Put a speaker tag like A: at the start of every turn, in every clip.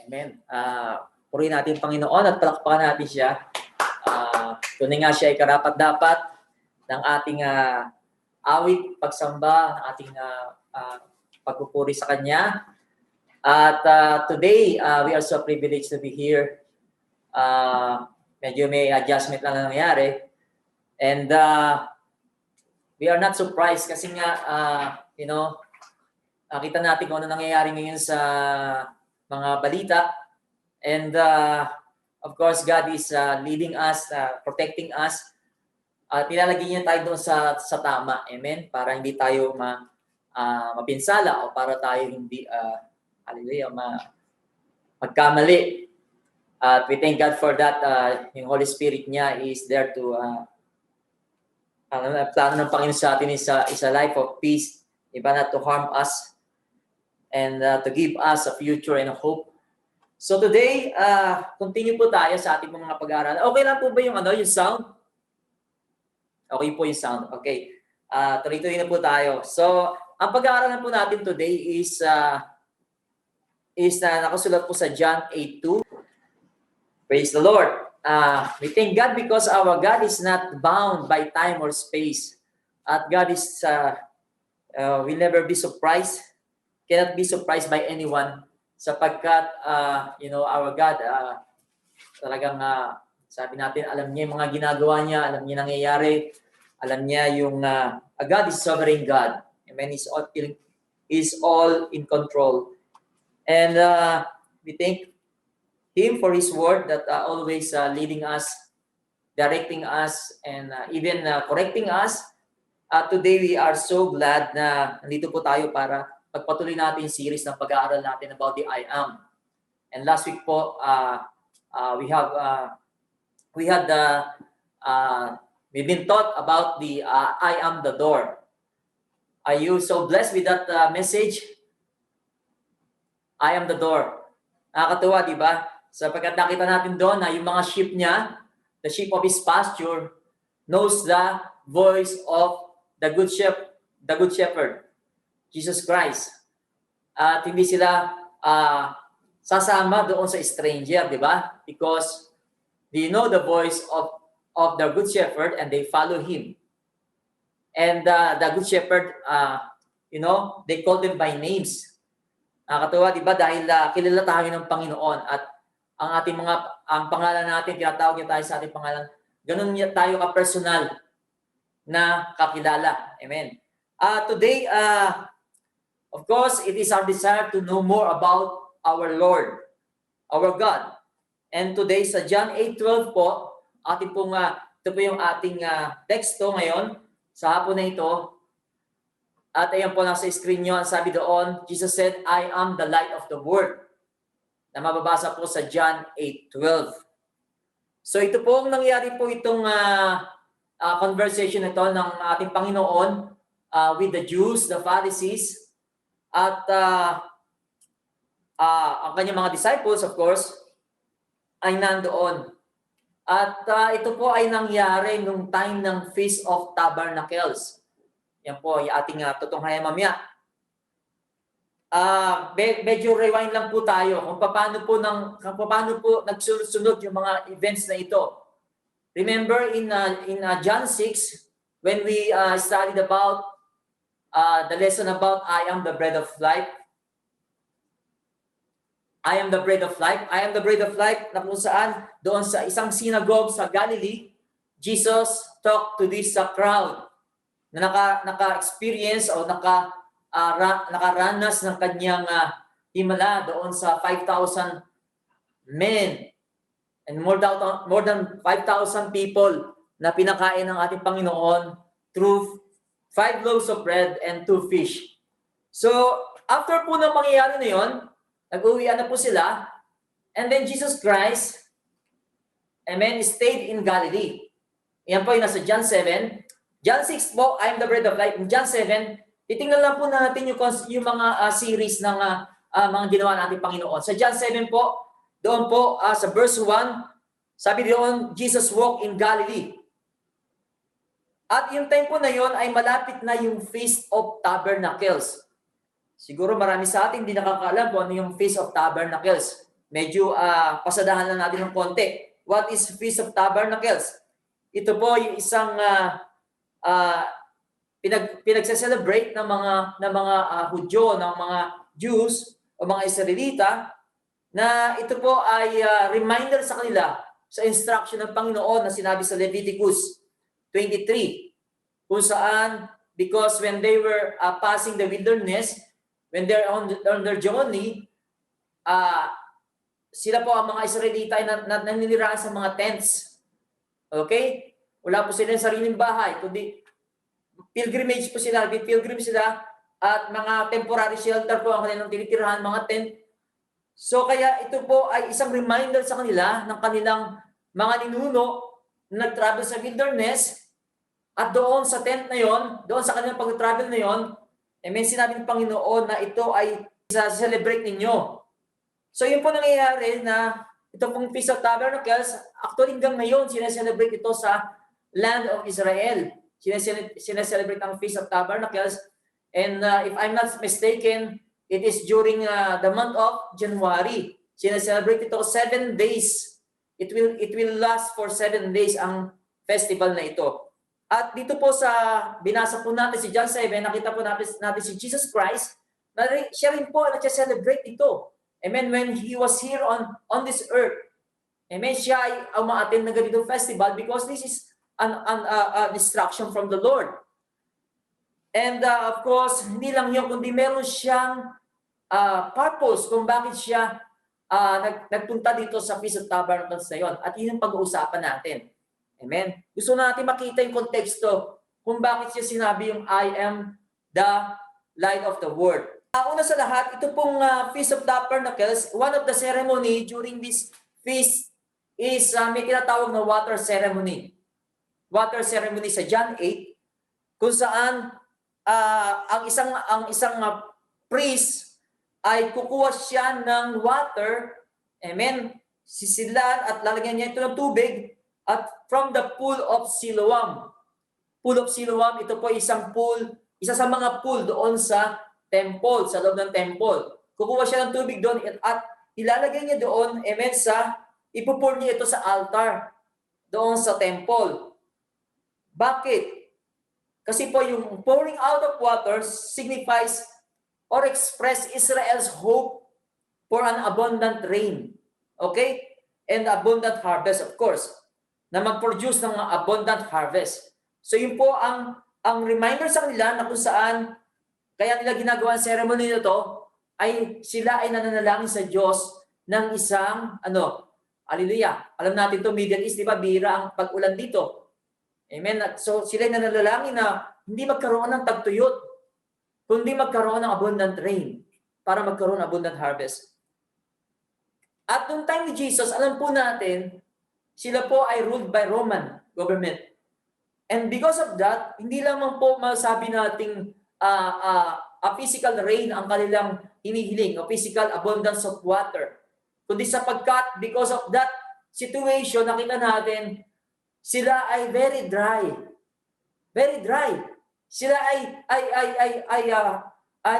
A: Amen. Purihin natin Panginoon at palakpakan natin siya. Tunay nga siya ay karapat-dapat ng ating awit, pagsamba, ng ating pagpupuri sa Kanya. At today, we are so privileged to be here. Medyo may adjustment lang na nangyari. And we are not surprised kasi nga, nakita natin kung ano nangyayari ngayon sa mga balita. And of course, God is leading us, protecting us. At nilalagay niya tayo doon sa tama. Amen? Para hindi tayo mapinsala o para tayo hindi, hallelujah, magkamali. At we thank God for that. Yung Holy Spirit niya is there to, plano ng Panginoon sa atin is a life of peace. Iba not to harm us and to give us a future and a hope. So today, continue po tayo sa ating mga pag-aaral. Okay lang po ba yung sound? Okay po yung sound. Okay. Tuloy-tuloy na po tayo. So, ang pag-aaralan po natin today is nakasulat po sa John 8:2. Praise the Lord. We thank God because our God is not bound by time or space. At God is will never be surprised. Cannot be surprised by anyone sapagkat our God talagang sabi natin, alam niya yung mga ginagawa niya, alam niya nangyayari, alam niya yung God is sovereign God. Amen. He's all in control. And we thank Him for His word that always leading us, directing us, and even correcting us. Today we are so glad na nandito po tayo para pagpatuloy natin yung series ng pag-aaral natin about the I am. And last week po, we've been taught about the I am the door. Are you so blessed with that message? I am the door. Nakakatuwa, di ba? Sapagkat nakita natin doon na yung mga sheep niya, the sheep of His pasture, knows the voice of the good shepherd, Jesus Christ. At hindi sila sasama doon sa stranger, di ba? Because they know the voice of the good shepherd and they follow him. And the good shepherd, they call them by names. Nakakatuwa, di ba? Dahil kilala tayo ng Panginoon at ang pangalan natin, tinatawag niya tayo sa ating pangalan, ganun niya tayo ka-personal na kakilala. Amen. Today, of course, it is our desire to know more about our Lord, our God. And today sa John 8:12 po, ito po yung ating teksto ngayon sa hapon na ito. At ayan po nasa screen nyo, ang sabi doon, Jesus said, I am the light of the world. Na mababasa po sa John 8:12. So ito po ang nangyari po itong conversation ito ng ating Panginoon with the Jews, the Pharisees, at ang kanyang mga disciples, of course, ay nandoon. At ito po ay nangyari nung time ng Feast of Tabernacles. Yan po, yung ating tutunghayan mamaya. Medyo rewind lang po tayo kung paano po nagsunod-sunod yung mga events na ito. Remember in John 6, when we studied about the lesson about I am the bread of life. I am the bread of life. I am the bread of life na kung saan doon sa isang synagogue sa Galilee, Jesus talked to this crowd na naka-experience o nakaranas ng kanyang himala doon sa 5,000 men and more than 5,000 people na pinakain ng ating Panginoon through 5 loaves of bread and 2 fish. So, after po ng mangyayari na yon, nag-uwian na po sila, and then Jesus Christ, amen, stayed in Galilee. Yan po yung nasa John 7. John 6 po, I am the bread of life. In John 7, titingnan lang po natin yung mga series ng mga ginawa natin Panginoon. Sa John 7 po, doon po sa verse 1, sabi doon, Jesus walked in Galilee. At yung time po na yon ay malapit na yung Feast of Tabernacles. Siguro marami sa atin hindi nakakaalam kung ano yung Feast of Tabernacles. medyo pasadahan lang natin ng konti. What is Feast of Tabernacles? Ito po yung isang pinagse-celebrate ng mga Hudyo, ng mga Jews o mga Israelita, na ito po ay reminder sa kanila sa instruction ng Panginoon na sinabi sa Leviticus 23, kung saan, because when they were passing the wilderness, when they're on their journey, sila po ang mga Israelita ay naninirahan sa mga tents. Okay? Wala po sila ng sariling bahay, kundi pilgrimage po sila, pilgrim sila, at mga temporary shelter po ang kanilang tinitirahan, mga tent. So kaya ito po ay isang reminder sa kanila ng kanilang mga ninuno na nag-travel sa wilderness, at doon sa tent na yon, doon sa kanilang pag-travel na yon, may sinabi ng Panginoon na ito ay celebrate ninyo. So yun po nangyayari na ito pong Feast of Tabernacles, actually hanggang ngayon, sineselebrate ito sa land of Israel. Sineselebrate ang Feast of Tabernacles. And if I'm not mistaken, it is during the month of January. Sineselebrate ito 7 days. It will last for 7 days ang festival na ito. At dito po sa binasa po natin si John 7, nakita po natin si Jesus Christ, na siya rin po nag-celebrate ito. Amen. When he was here on this earth, amen, siya ay umaattend ng ganitong festival because this is an instruction from the Lord. And of course, hindi lang yun, kundi meron siyang purpose kung bakit siya nagpunta dito sa Feast of Tabernacles na yun. At yun ang pag-uusapan natin. Amen. Gusto natin makita yung konteksto kung bakit siya sinabi yung I am the light of the world. Una sa lahat, ito pong Feast of Tabernacles, one of the ceremony during this feast is may tinatawag na water ceremony. Water ceremony sa John 8, kung saan ang isang priest ay kukuha siya ng water, amen, sisilan at lalagyan niya ito ng tubig, at from the pool of Siloam. Pool of Siloam, ito po isang pool, isa sa mga pool doon sa temple, sa loob ng temple. Kukuha siya ng tubig doon at ilalagay niya doon, amen, ipupur niya ito sa altar doon sa temple. Bakit? Kasi po yung pouring out of water signifies or express Israel's hope for an abundant rain. Okay? And abundant harvest, of course. Na mag-produce ng abundant harvest. So yun po ang reminder sa kanila na kung saan kaya nila ginagawa ang ceremony na to ay sila ay nananalangin sa Diyos ng isang hallelujah. Alam natin to, Middle East, di ba? Bihira ang pag-ulan dito. Amen. So sila ay nananalangin na hindi magkaroon ng tagtuyot, kundi magkaroon ng abundant rain para magkaroon ng abundant harvest. At noong time ni Jesus, alam po natin, sila po ay ruled by Roman government. And because of that, hindi lamang po masabi nating a physical rain ang kanilang hinihiling, a physical abundance of water. Kundi sapagkat because of that situation, nakita natin, sila ay very dry. Very dry. Sila ay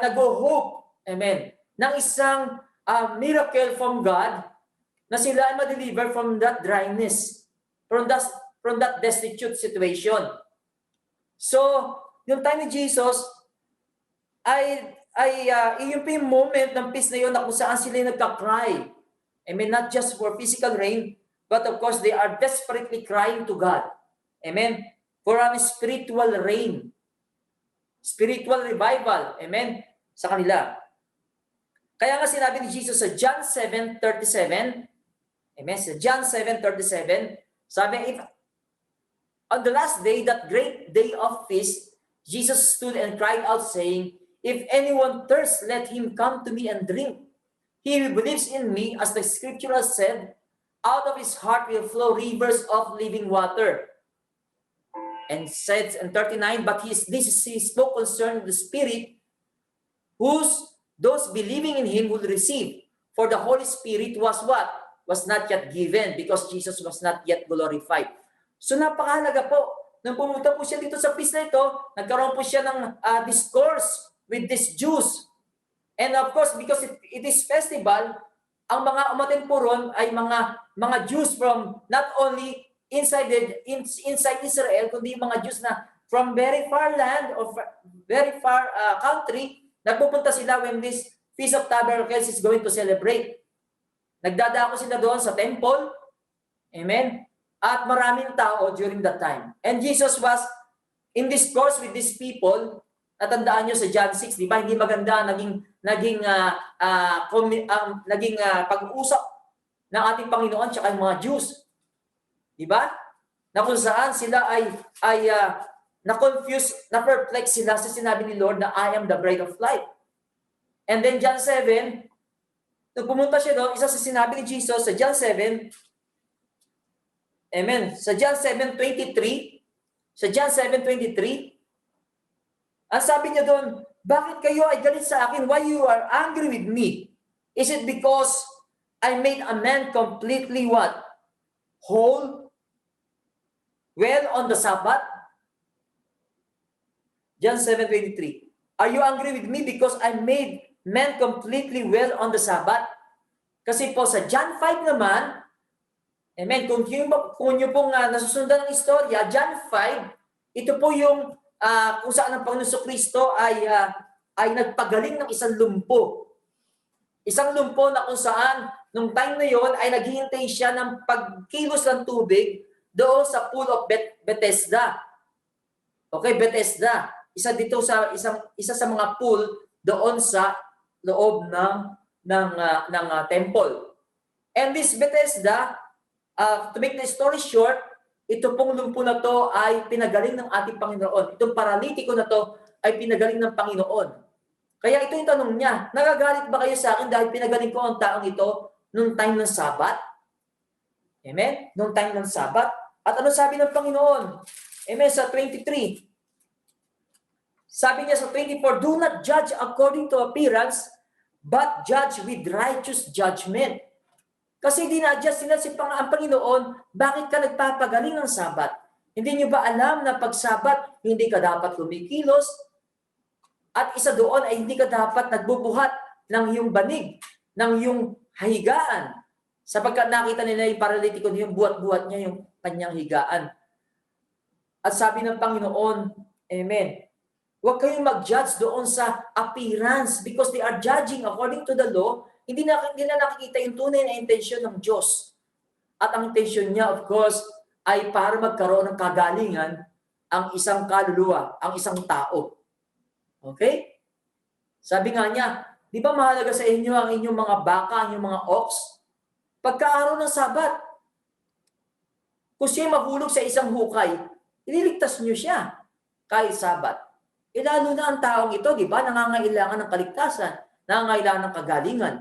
A: nag-hope, amen, ng isang miracle from God na sila ay ma-deliver from that dryness, from that destitute situation. So, yung time ni Jesus yung moment ng peace na yun na kung saan sila nagka-cry. Amen, not just for physical rain, but of course, they are desperately crying to God. Amen, for a spiritual rain, spiritual revival, amen, sa kanila. Kaya nga sinabi ni Jesus sa John 7:37, amen, sa John 7:37, sabi, if on the last day, that great day of feast, Jesus stood and cried out saying, if anyone thirsts, let him come to me and drink. He who believes in me, as the scripture has said, out of his heart will flow rivers of living water. And says in 39, but he spoke concerning the Spirit, those believing in him will receive. For the Holy Spirit was what? Was not yet given because Jesus was not yet glorified. So napakahalaga po. Nang pumunta po siya dito sa feast na ito, nagkaroon po siya ng discourse with these Jews. And of course, because it is festival, ang mga umaten po ron ay mga Jews from not only inside Israel, kundi mga Jews na from very far land or very far country, nagpupunta sila when this Feast of Tabernacles is going to celebrate. Nagdadako sila doon sa temple. Amen? At maraming tao during that time. And Jesus was in discourse with these people. Natandaan nyo sa John 6, di ba? Hindi maganda naging pag-uusap ng ating Panginoon tsaka yung mga Jews. Di ba? Na kung saan sila ay na-confuse, na-perplex sila sa sinabi ni Lord na I am the bread of life. And then John 7, nung pumunta siya doon, isa sa sinabi ni Jesus sa John 7, amen, sa John 7:23, ang sabi niya doon, bakit kayo ay galit sa akin? Why you are angry with me? Is it because I made a man completely what? Whole? Well on the Sabbath? John 7:23. Are you angry with me because I made man completely well on the Sabbath? Kasi po sa John 5 naman, amen, kung nyo pong nasusundan ng istorya, John 5, ito po yung kung saan ang Panginoon Kristo ay nagpagaling ng isang lumpo. Isang lumpo na kung saan, nung time na yon ay naghihintay siya ng pagkilos ng tubig doon sa pool of Bethesda. Okay, Bethesda. Isa sa mga pool doon sa loob ng temple. And this Bethesda, to make the story short, ito pong lumpo na to ay pinagaling ng ating Panginoon. Itong paralitiko na to ay pinagaling ng Panginoon. Kaya ito yung tanong niya, nagagalit ba kayo sa akin dahil pinagaling ko ang taong ito nung time ng Sabat? Amen? Nung time ng Sabat. At ano sabi ng Panginoon? Amen? Sa 23. Sabi niya sa 24, do not judge according to appearance, but judge with righteous judgment. Kasi dinadjust nila ang Panginoon, bakit ka nagpapagaling ng Sabat? Hindi nyo ba alam na pag Sabat, hindi ka dapat kumikilos? At isa doon ay hindi ka dapat nagbubuhat ng iyong banig, ng iyong higaan. Sapagkat nakita nila yung paralitiko niya, yung buhat-buhat niya yung kanyang higaan. At sabi ng Panginoon, amen, huwag kayong mag-judge doon sa appearance because they are judging according to the law. Hindi na nakikita yung tunay na intensyon ng Diyos. At ang intensyon niya, of course, ay para magkaroon ng kagalingan ang isang kaluluwa, ang isang tao. Okay? Sabi nga niya, di ba mahalaga sa inyo ang inyong mga baka, ang inyong mga ox? Pagkaaraw ng Sabat, kung siya mahulog sa isang hukay, ililigtas niyo siya kahit Sabat. Lalo na ang taong ito, di ba, nangangailangan ng kaligtasan, nangangailangan ng kagalingan.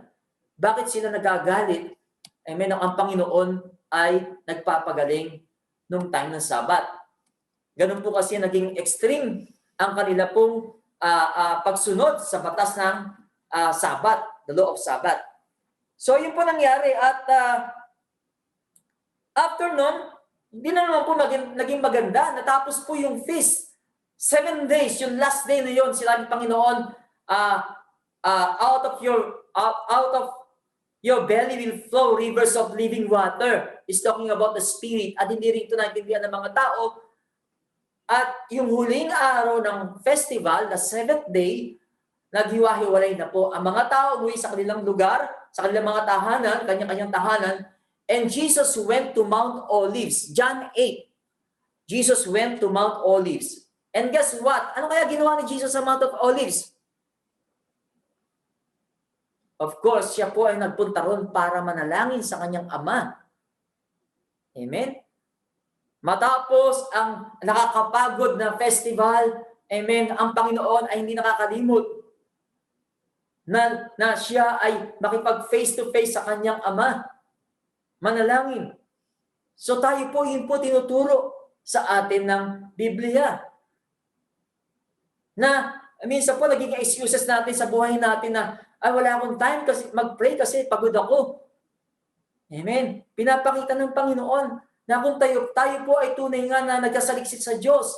A: Bakit sila nagagalit? Amen, ang Panginoon ay nagpapagaling nung time ng Sabat. Ganun po kasi naging extreme ang kanila pong pagsunod sa batas ng Sabat, the law of Sabat. So yun po nangyari at after nun, hindi na naman po naging maganda. Natapos po yung feast. 7 days, yung last day na yun, sila ng Panginoon, out of your belly will flow rivers of living water. He's talking about the Spirit. At hindi rin ito naintindihan ng mga tao. At yung huling araw ng festival, the 7th day, naghiwa-hiwalay na po. Ang mga tao umuwi sa kanilang lugar, sa kanilang mga tahanan, kanya-kanyang tahanan, and Jesus went to Mount Olives. John 8. Jesus went to Mount Olives. And guess what? Ano kaya ginawa ni Jesus sa Mount of Olives? Of course, siya po ay nagpunta ron para manalangin sa kanyang Ama. Amen? Matapos ang nakakapagod na festival, amen, ang Panginoon ay hindi nakakalimot na siya ay makipag face-to-face sa kanyang Ama. Manalangin. So tayo po, yun po tinuturo sa atin ng Biblia. Na minsan po naging excuses natin sa buhay natin na wala akong time kasi mag-pray kasi pagod ako. Amen. Pinapakita ng Panginoon na kung tayo po ay tunay nga na nagkasaliksik sa Diyos.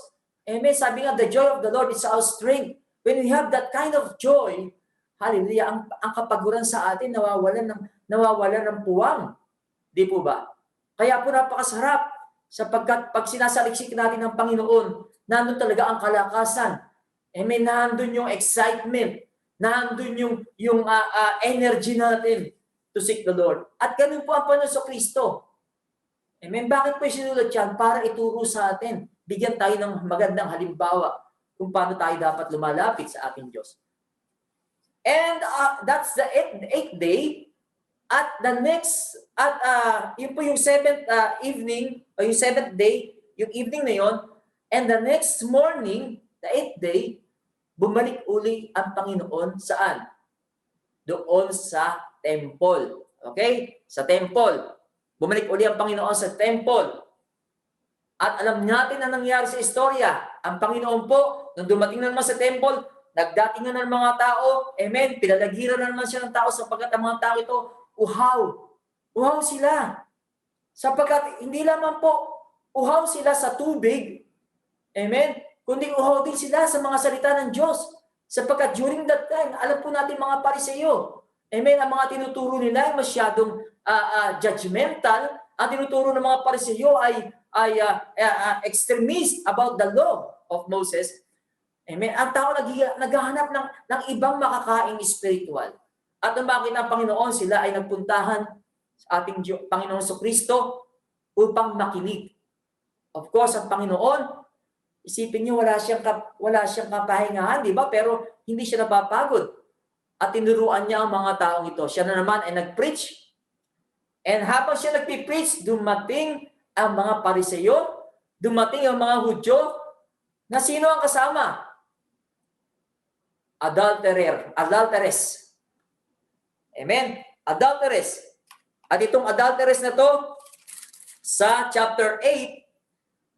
A: Amen. Sabi nga, the joy of the Lord is our strength. When we have that kind of joy, hallelujah, ang kapaguran sa atin nawawalan ng puwang. Di po ba? Kaya po napakasarap sapagkat pag sinasaliksik natin ng Panginoon, nandun talaga ang kalakasan. Amen. Nandun yung excitement. Nandun yung energy natin to seek the Lord. At ganun po ang Panginoon Kristo. Amen. Bakit po sinulat yan? Para ituro sa atin. Bigyan tayo ng magandang halimbawa kung paano tayo dapat lumalapit sa ating Diyos. And that's the eighth day. At the next, yun po yung seventh evening, o yung seventh day, yung evening na yon. And the next morning, the eighth day, bumalik uli ang Panginoon saan? Doon sa temple. Okay? Sa temple. Bumalik uli ang Panginoon sa temple. At alam natin ang nangyari sa istorya. Ang Panginoon po, nung dumating na naman sa temple, nagdatingan ng mga tao, amen, pinalagiran na naman siya ng tao sapagkat ang mga tao ito, uhaw sila. Sapagkat hindi lamang po uhaw sila sa tubig, amen, kundi uhaw din sila sa mga salita ng Diyos. Sapagkat during that time, alam po natin mga Pariseo, amen, ang mga tinuturo nila ay masyadong judgmental. Ang tinuturo ng mga Pariseo ay extremist about the law of Moses. Amen. Ang tao naghahanap ng ibang makakaing spiritual. At nung makita ng Panginoon, sila ay nagpuntahan sa ating Panginoon Kristo upang makinig. Of course, ang Panginoon, isipin niyo wala siyang kapahingahan, di ba? Pero hindi siya napapagod. At tinuruan niya ang mga taong ito. Siya na naman ay nag-preach. And habang siya nag-preach, dumating ang mga Pariseo, dumating ang mga Hudyo, na sino ang kasama? Adulteress. Amen? Adulteress. At itong adulteress na to, sa chapter 8,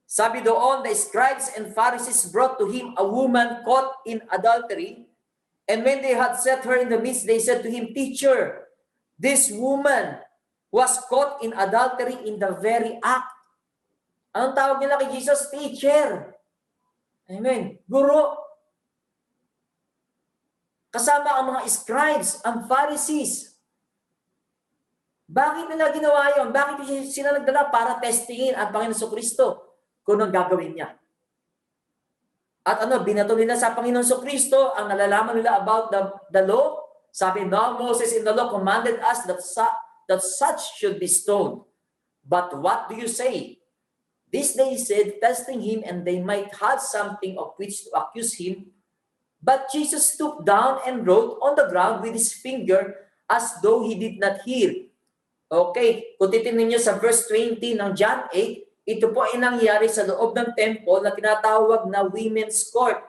A: sabi doon, the scribes and Pharisees brought to him a woman caught in adultery. And when they had set her in the midst, they said to him, Teacher, this woman was caught in adultery in the very act. Anong tawag nila kay Jesus? Teacher. Amen. Guro. Kasama ang mga scribes, ang Pharisees. Bakit nila ginawa yun? Bakit sila nagdala para testingin ang Panginoon Kristo kung anong gagawin niya? At binato nila sa Panginoon Kristo ang nalalaman nila about the law. Sabi, now Moses in the law commanded us that such should be stoned. But what do you say? This they said, testing him, and they might have something of which to accuse him. But Jesus stooped down and wrote on the ground with his finger as though he did not hear. Okay, kung titignan niyo sa verse 20 ng John 8, ito po ay nangyari sa loob ng temple na tinatawag na women's court.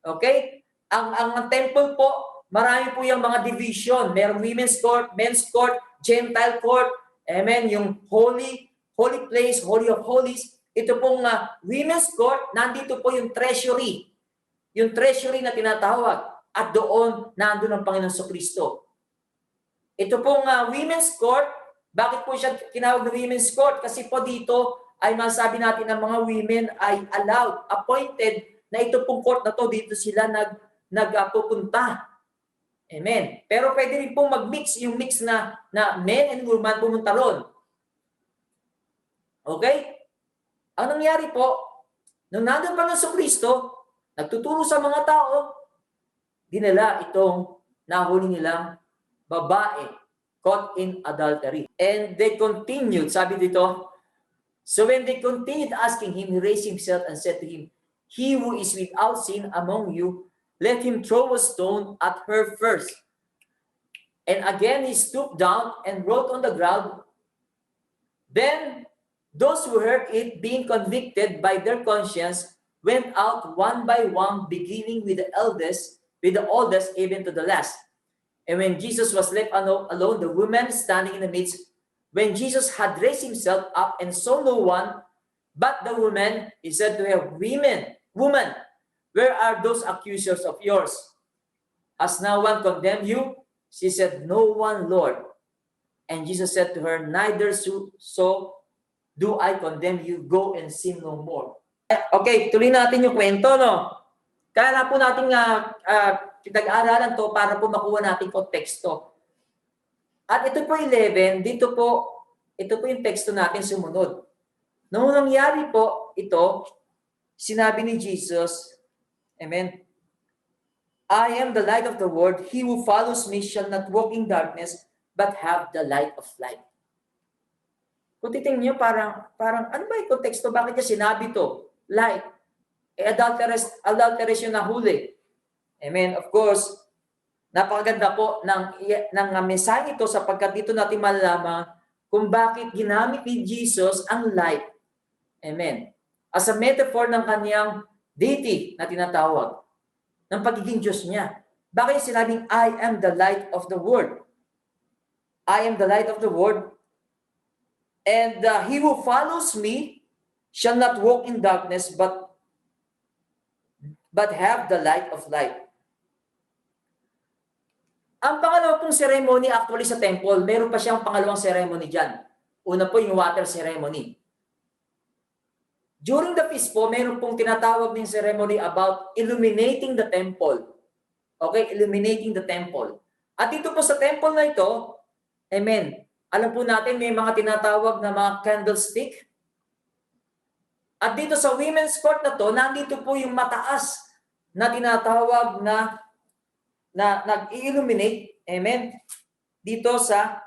A: Okay? Ang temple po, marami po yung mga division. Merong women's court, men's court, Gentile court, amen, yung holy place, holy of holies. Ito pong women's court, nandito po yung treasury. Yung treasury na tinatawag. At doon, nandun ang Panginoon Kristo. Ito pong women's court, bakit po siya tinawag na women's court? Kasi po dito ay masabi natin na mga women ay allowed, appointed, na ito pong court na to, dito sila nagpupunta. Amen. Pero pwede rin pong mag-mix, yung mix na men and women pumunta ron. Okay? Ang nangyari po, nung nandun pa ng Kristo, nagtuturo sa mga tao, dinala itong nahuli nilang babae caught in adultery. And they continued, sabi dito, so when they continued asking him, he raised himself and said to him, He who is without sin among you, let him throw a stone at her first. And again he stooped down and wrote on the ground. Then those who heard it, being convicted by their conscience, went out one by one, beginning with the oldest, even to the last. And when Jesus was left alone, the woman standing in the midst, when Jesus had raised himself up and saw no one but the woman, he said to her, Woman, where are those accusers of yours? Has no one condemned you? She said, No one, Lord. And Jesus said to her, Neither so do I condemn you. Go and sin no more. Okay, tuloy natin yung kwento, no? Kaya na po natin pinag-aaralan to para po makuha natin konteksto. At ito po 11, ito po yung teksto natin sumunod. Noong nangyari po ito, sinabi ni Jesus, amen, I am the light of the world. He who follows me shall not walk in darkness, but have the light of life. Kung titingnan niyo, parang ano ba yung konteksto? Bakit niya sinabi to? Light. Adulterous yung nahuli. Amen. Of course, napakaganda po ng mensahe ito sapagkat dito natin malalaman kung bakit ginamit ni Jesus ang light. Amen. As a metaphor ng kanyang deity na tinatawag, ng pagiging Diyos niya. Bakit sinabing, I am the light of the world? I am the light of the world. And he who follows me shall not walk in darkness, but have the light of life. Ang pangalawa pong ceremony actually sa temple, meron pa siyang pangalawang ceremony dyan. Una po yung water ceremony. During the feast po, meron pong tinatawag ng ceremony about illuminating the temple. Okay, illuminating the temple. At dito po sa temple na ito, amen, alam po natin may mga tinatawag na mga candlestick. At dito sa women's court na to, nandito po yung mataas na tinatawag na nag-illuminate, amen, dito sa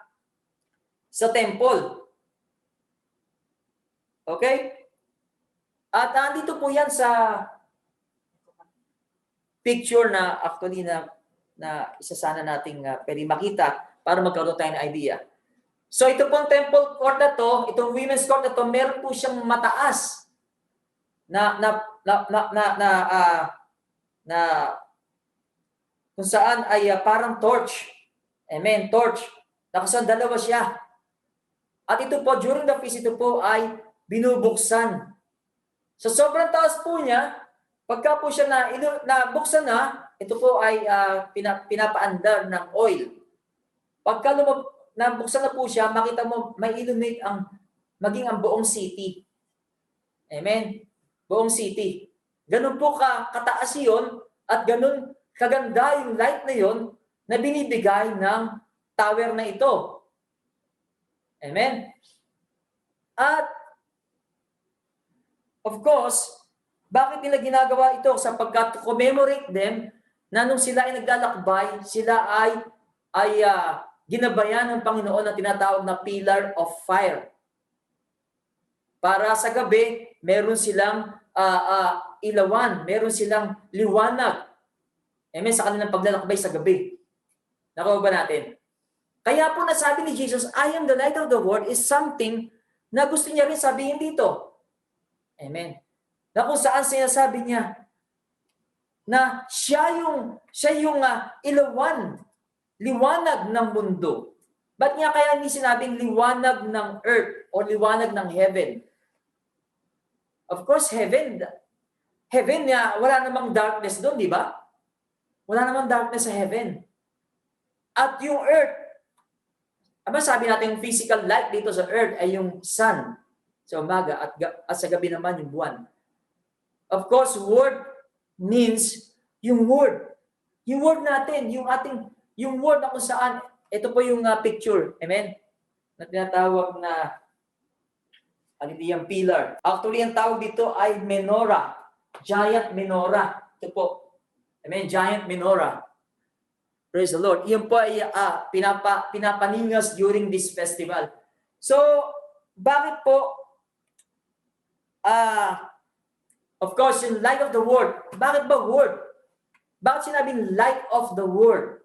A: temple. Okay? At nandito po yan sa picture na actually na isa sana nating pwede makita para magkaroon tayo ng idea. So ito pong temple court na to, itong women's court na to, meron po siyang mataas na kung saan ay parang torch. Amen, torch. Nakasan dalawa siya. At ito po, during the feast, ito po ay binubuksan. So sobrang taas po niya, pagka po siya nabuksan na, ito po ay pinapaandar ng oil. Pagka nabuksan na po siya, makita mo, may illuminate maging ang buong city. Amen? Buong city. Ganun po kataas yun, at ganun kaganda yung light na yun na binibigay ng tower na ito. Amen? At of course, bakit nila ginagawa ito? Sapagkat to commemorate them na nung sila ay naglalakbay, sila ay ginabayan ng Panginoon na tinatawag na pillar of fire. Para sa gabi, meron silang ilawan, meron silang liwanag. Amen, sa kanilang paglalakbay sa gabi. Nakuha ba natin? Kaya po nasabi ni Jesus, I am the light of the world is something na gusto niya rin sabihin dito. Amen. Na kung saan sinasabi niya na siya yung liwanag ng mundo. Ba't niya kaya hindi sinabing liwanag ng earth o liwanag ng heaven? Of course, heaven niya, wala namang darkness doon, di ba? Wala namang darkness sa heaven. At yung earth, sabi natin yung physical light dito sa earth ay yung sun sa umaga at sa gabi naman yung buwan. Of course, word means yung word. Yung word natin, yung word na kung saan, ito po yung picture, amen? Na tinatawag na yung pillar. Actually, ang tawag dito ay menorah. Giant menorah. Ito po. Amen? Giant menorah. Praise the Lord. Iyon po ay pinapaningas during this festival. So, bakit po of course, yung light of the world. Bakit ba word? Bakit sinabing light of the world?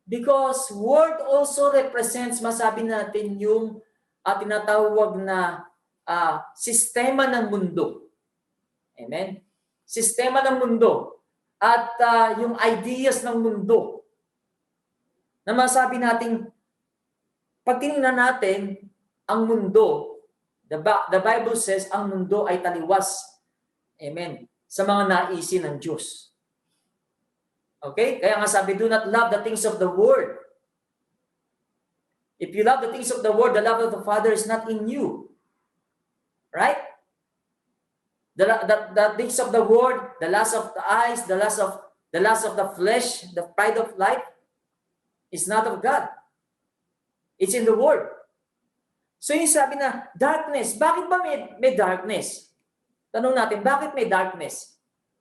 A: Because word also represents, masabi natin, yung tinatawag na sistema ng mundo. Amen? Sistema ng mundo. At yung ideas ng mundo. Na masabi natin, pag tinignan natin ang mundo, the Bible says, ang mundo ay taliwas. Amen. Sa mga naisin ng Diyos. Okay? Kaya nga sabi, do not love the things of the world. If you love the things of the world, the love of the Father is not in you. Right? The things of the world, the lust of the eyes, the lust of the lust of the flesh, the pride of life, is not of God. It's in the Word. So yung sabi na, darkness, bakit ba may darkness? Tanong natin, bakit may darkness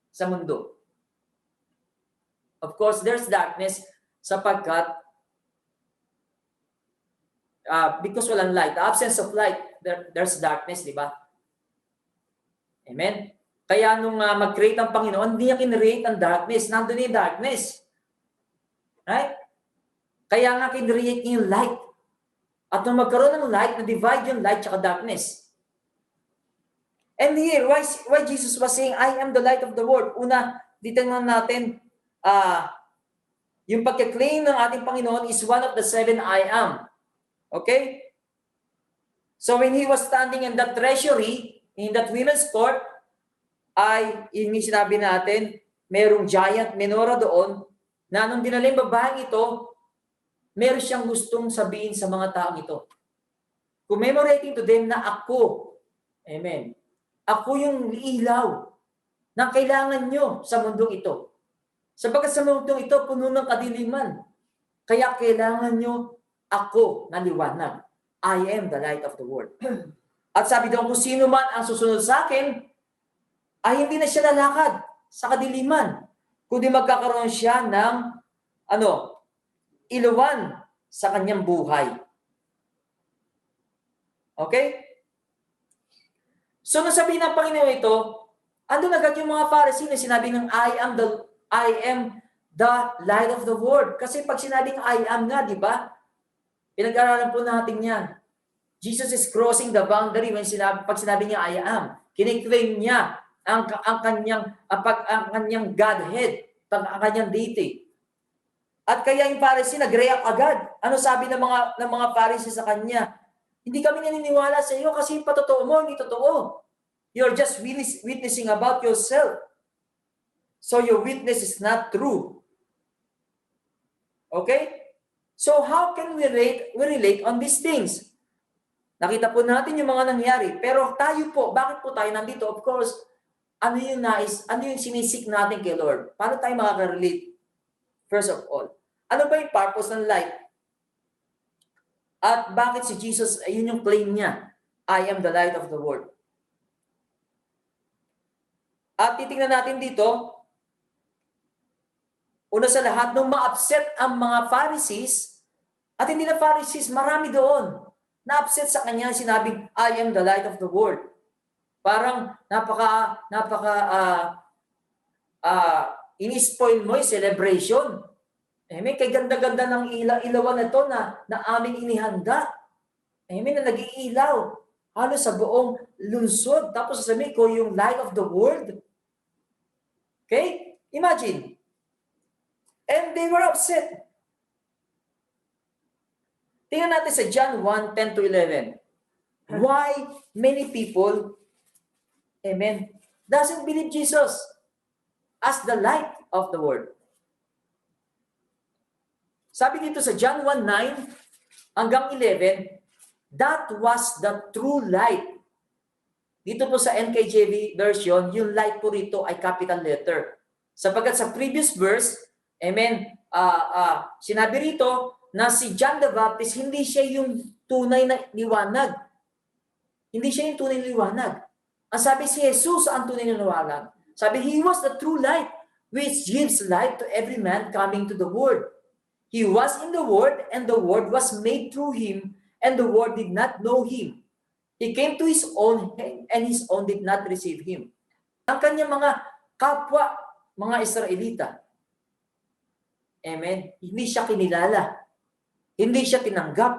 A: sa mundo? Of course, there's darkness sapagkat because walang light, the absence of light, there's darkness, di ba? Amen? Kaya nung mag-create ang Panginoon, hindi niya kinreate ang darkness. Nandun yung darkness. Right? Kaya nga kinreate niya yung light. At nung magkaroon ng light, na-divide yung light tsaka darkness. And here, why Jesus was saying, I am the light of the world? Una, dito natin, yung pagka-claim ng ating Panginoon is one of the 7 I am. Okay? So when he was standing in that treasury, in that women's court, ay, yung sinabi natin, merong giant menorah doon, na nung dinaling babaeng ito, meron siyang gustong sabihin sa mga taong ito. Commemorating to them na ako, amen, ako yung ilaw na kailangan nyo sa mundong ito. Sapagkat sa mundong ito, puno ng kadiliman. Kaya kailangan nyo ako na liwanag. I am the light of the world. At sabi daw, kung sino man ang susunod sa akin, ay hindi na siya lalakad sa kadiliman, kundi magkakaroon siya ng ilawan sa kanyang buhay. Okay? So, nasabi ng Panginoon ito, andun agad yung mga Pharisee na sinabi ng I am the light of the world. Kasi pag sinabing I am nga, di ba? Pinag-aralan po natin yan. Jesus is crossing the boundary pag sinabi niya I am. Kiniklaim niya ang kanyang Godhead, ang kanyang deity. At kaya yung Pharisee nag-react agad. Ano sabi ng mga Pharisee sa kanya? Hindi kami naniniwala sa iyo kasi patotoo mo, hindi totoo. You're just witnessing about yourself. So your witness is not true. Okay? So how can we relate on these things? Nakita po natin yung mga nangyari. Pero tayo po, bakit po tayo nandito? Of course, ano yung sinisik natin kay Lord? Paano tayo makaka-relate? First of all, ano ba yung purpose ng light? At bakit si Jesus, yun yung claim niya, I am the light of the world. At titingnan natin dito, una sa lahat, nung ma-upset ang mga Pharisees, at hindi na Pharisees, marami doon, na-upset sa kanya, sinabing, I am the light of the world. Parang in-spoil mo yung celebration. Amen. Kay ganda-ganda ng ilawan na ito na aming inihanda. Amen. Na nag-iilaw. Halos sa buong lungsod. Tapos sasabihin ko yung light of the world. Okay? Imagine. And they were upset. Tingnan natin sa John 1:10-11. Why many people, amen, doesn't believe Jesus as the light of the world. Sabi dito sa John 1:9-11, that was the true light. Dito po sa NKJV version, yung light po rito ay capital letter. Sapagkat sa previous verse, amen, sinabi rito na si John the Baptist, hindi siya yung tunay na liwanag. Hindi siya yung tunay na liwanag. Ang sabi si Jesus ang tunay na liwanag. Sabi, He was the true light, which gives light to every man coming to the world. He was in the world, and the world was made through Him, and the world did not know Him. He came to His own, and His own did not receive Him. Ang kanyang mga kapwa, mga Israelita, amen, hindi siya kinilala. Hindi siya tinanggap.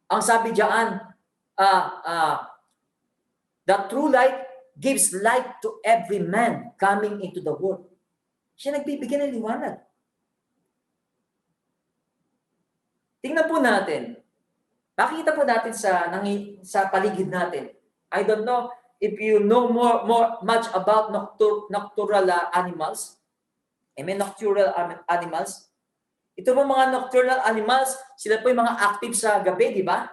A: Ang sabi diyan, the true light gives light to every man coming into the world. Siya nagbibigay ng liwanag. Tingnan po natin. Nakikita po natin sa paligid natin. I don't know if you know much about nocturnal animals. Nocturnal animals. Ito po mga nocturnal animals, sila po yung mga active sa gabi, di ba?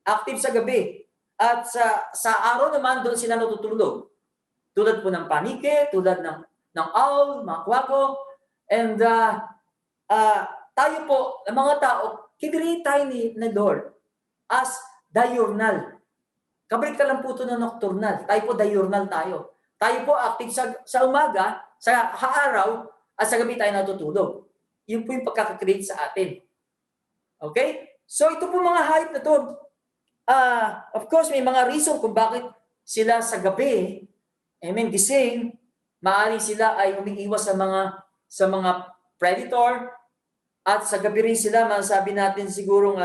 A: Active sa gabi. At sa araw naman, doon sila natutulog. Tulad po ng panike, tulad ng ng owl, mga kwago, and tayo po, ang mga tao, kinreate tayo ni Lord as diurnal. Kabalik lang po ito ng nocturnal. Tayo po diurnal tayo. Tayo po active sa umaga, sa araw, at sa gabi tayo natutulog. Yun po yung pagkakakreate sa atin. Okay? So ito po mga hayop na to, of course, may mga reason kung bakit sila sa gabi, amen, gising, maaaring sila ay umiiwas sa mga predator, at sa gabi rin sila, masasabi natin siguro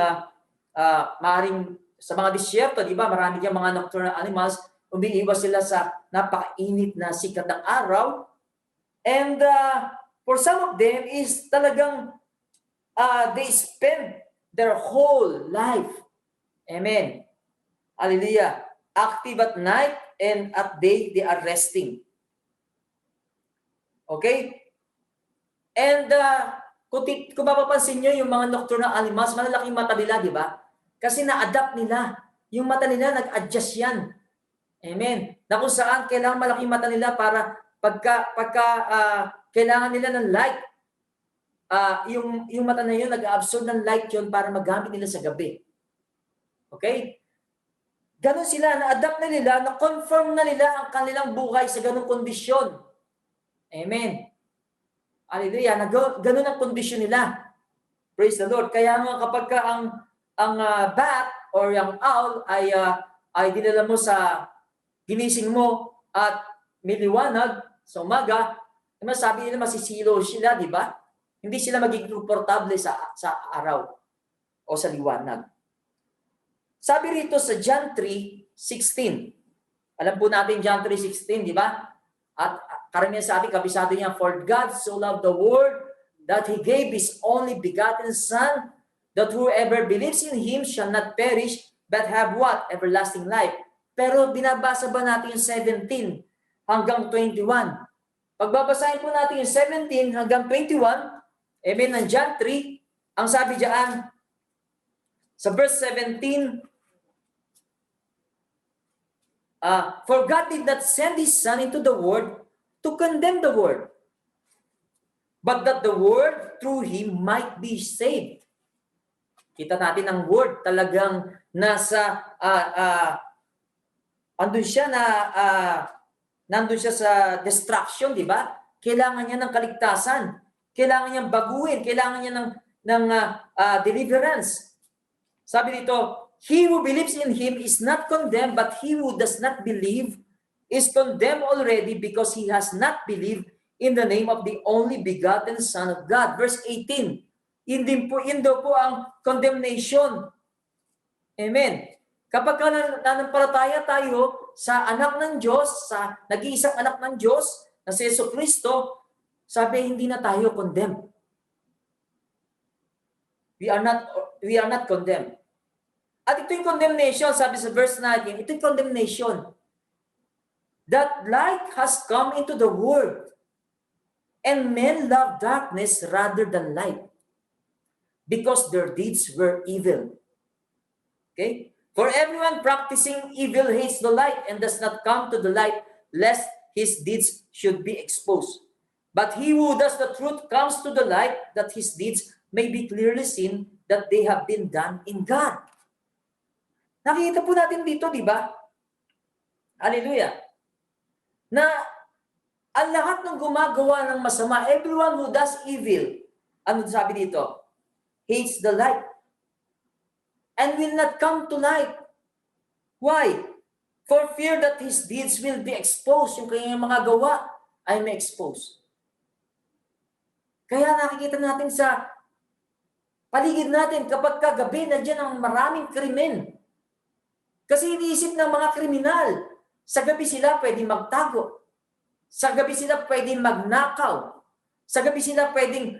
A: maaaring sa mga disyerto, di ba, marami diyang mga nocturnal animals, umiiwas sila sa napakainit na sikat ng araw. And for some of them is talagang they spend their whole life. Amen. Hallelujah. Active at night and at day they are resting. Okay? And kung mapapansin nyo, yung mga nocturnal animals, malalaking mata nila, di ba? Kasi na-adapt nila. Yung mata nila, nag-adjust yan. Amen. Na kung saan kailangan malaking mata nila para pagka kailangan nila ng light, yung mata na yun, nag-absorb ng light yun para magamit nila sa gabi. Okay? Ganon sila, na-adapt na nila, na-confirm na nila ang kanilang buhay sa ganong kondisyon. Amen. Hallelujah. Ganon ang kondisyon nila. Praise the Lord. Kaya nga kapag ang bat or yung owl ay dinala mo sa ginising mo at may liwanag sa umaga, masabi nila masisilo sila, di ba? Hindi sila magiging komportable sa araw o sa liwanag. Sabi rito sa John 3:16. Alam po natin John 3:16, di ba? At karamihan sa atin, kabisado niya, for God so loved the world that He gave His only begotten Son, that whoever believes in Him shall not perish, but have what? Everlasting life. Pero binabasa ba natin yung 17 hanggang 21? Pagbabasahin po natin yung 17 hanggang 21, amen, ng John 3, ang sabi diyan, sa verse 17, for God did not send His Son into the world to condemn the world, but that the world through Him might be saved. Kita natin ang word talagang nasa nandun siya sa destruction, di ba? Kailangan niya ng kaligtasan. Kailangan niyang baguhin. Kailangan niya ng deliverance. Sabi dito, he who believes in Him is not condemned, but he who does not believe is condemned already because he has not believed in the name of the only begotten Son of God. Verse 18, yun daw po ang condemnation. Amen. Kapag nananampalataya tayo sa anak ng Diyos, sa nag-iisang anak ng Diyos, na si Jesucristo, sabi hindi na tayo condemned. We are not condemned. At ito yung condemnation, sabi sa verse 19, ito yung condemnation. That light has come into the world, and men love darkness rather than light, because their deeds were evil. Okay? For everyone practicing evil hates the light and does not come to the light, lest his deeds should be exposed. But he who does the truth comes to the light, that his deeds may be clearly seen that they have been done in God. Nakikita po natin dito, di ba? Hallelujah. Na ang lahat ng gumagawa ng masama, everyone who does evil, ano sabi dito? Hates the light and will not come to light. Why? For fear that his deeds will be exposed. Yung kanyang mga gawa ay may expose. Kaya nakikita natin sa paligid natin, kapag kagabi, nandiyan ang maraming krimen. Kasi iniisip ng mga kriminal, sa gabi sila pwedeng magtago. Sa gabi sila pwedeng magnakaw. Sa gabi sila pwedeng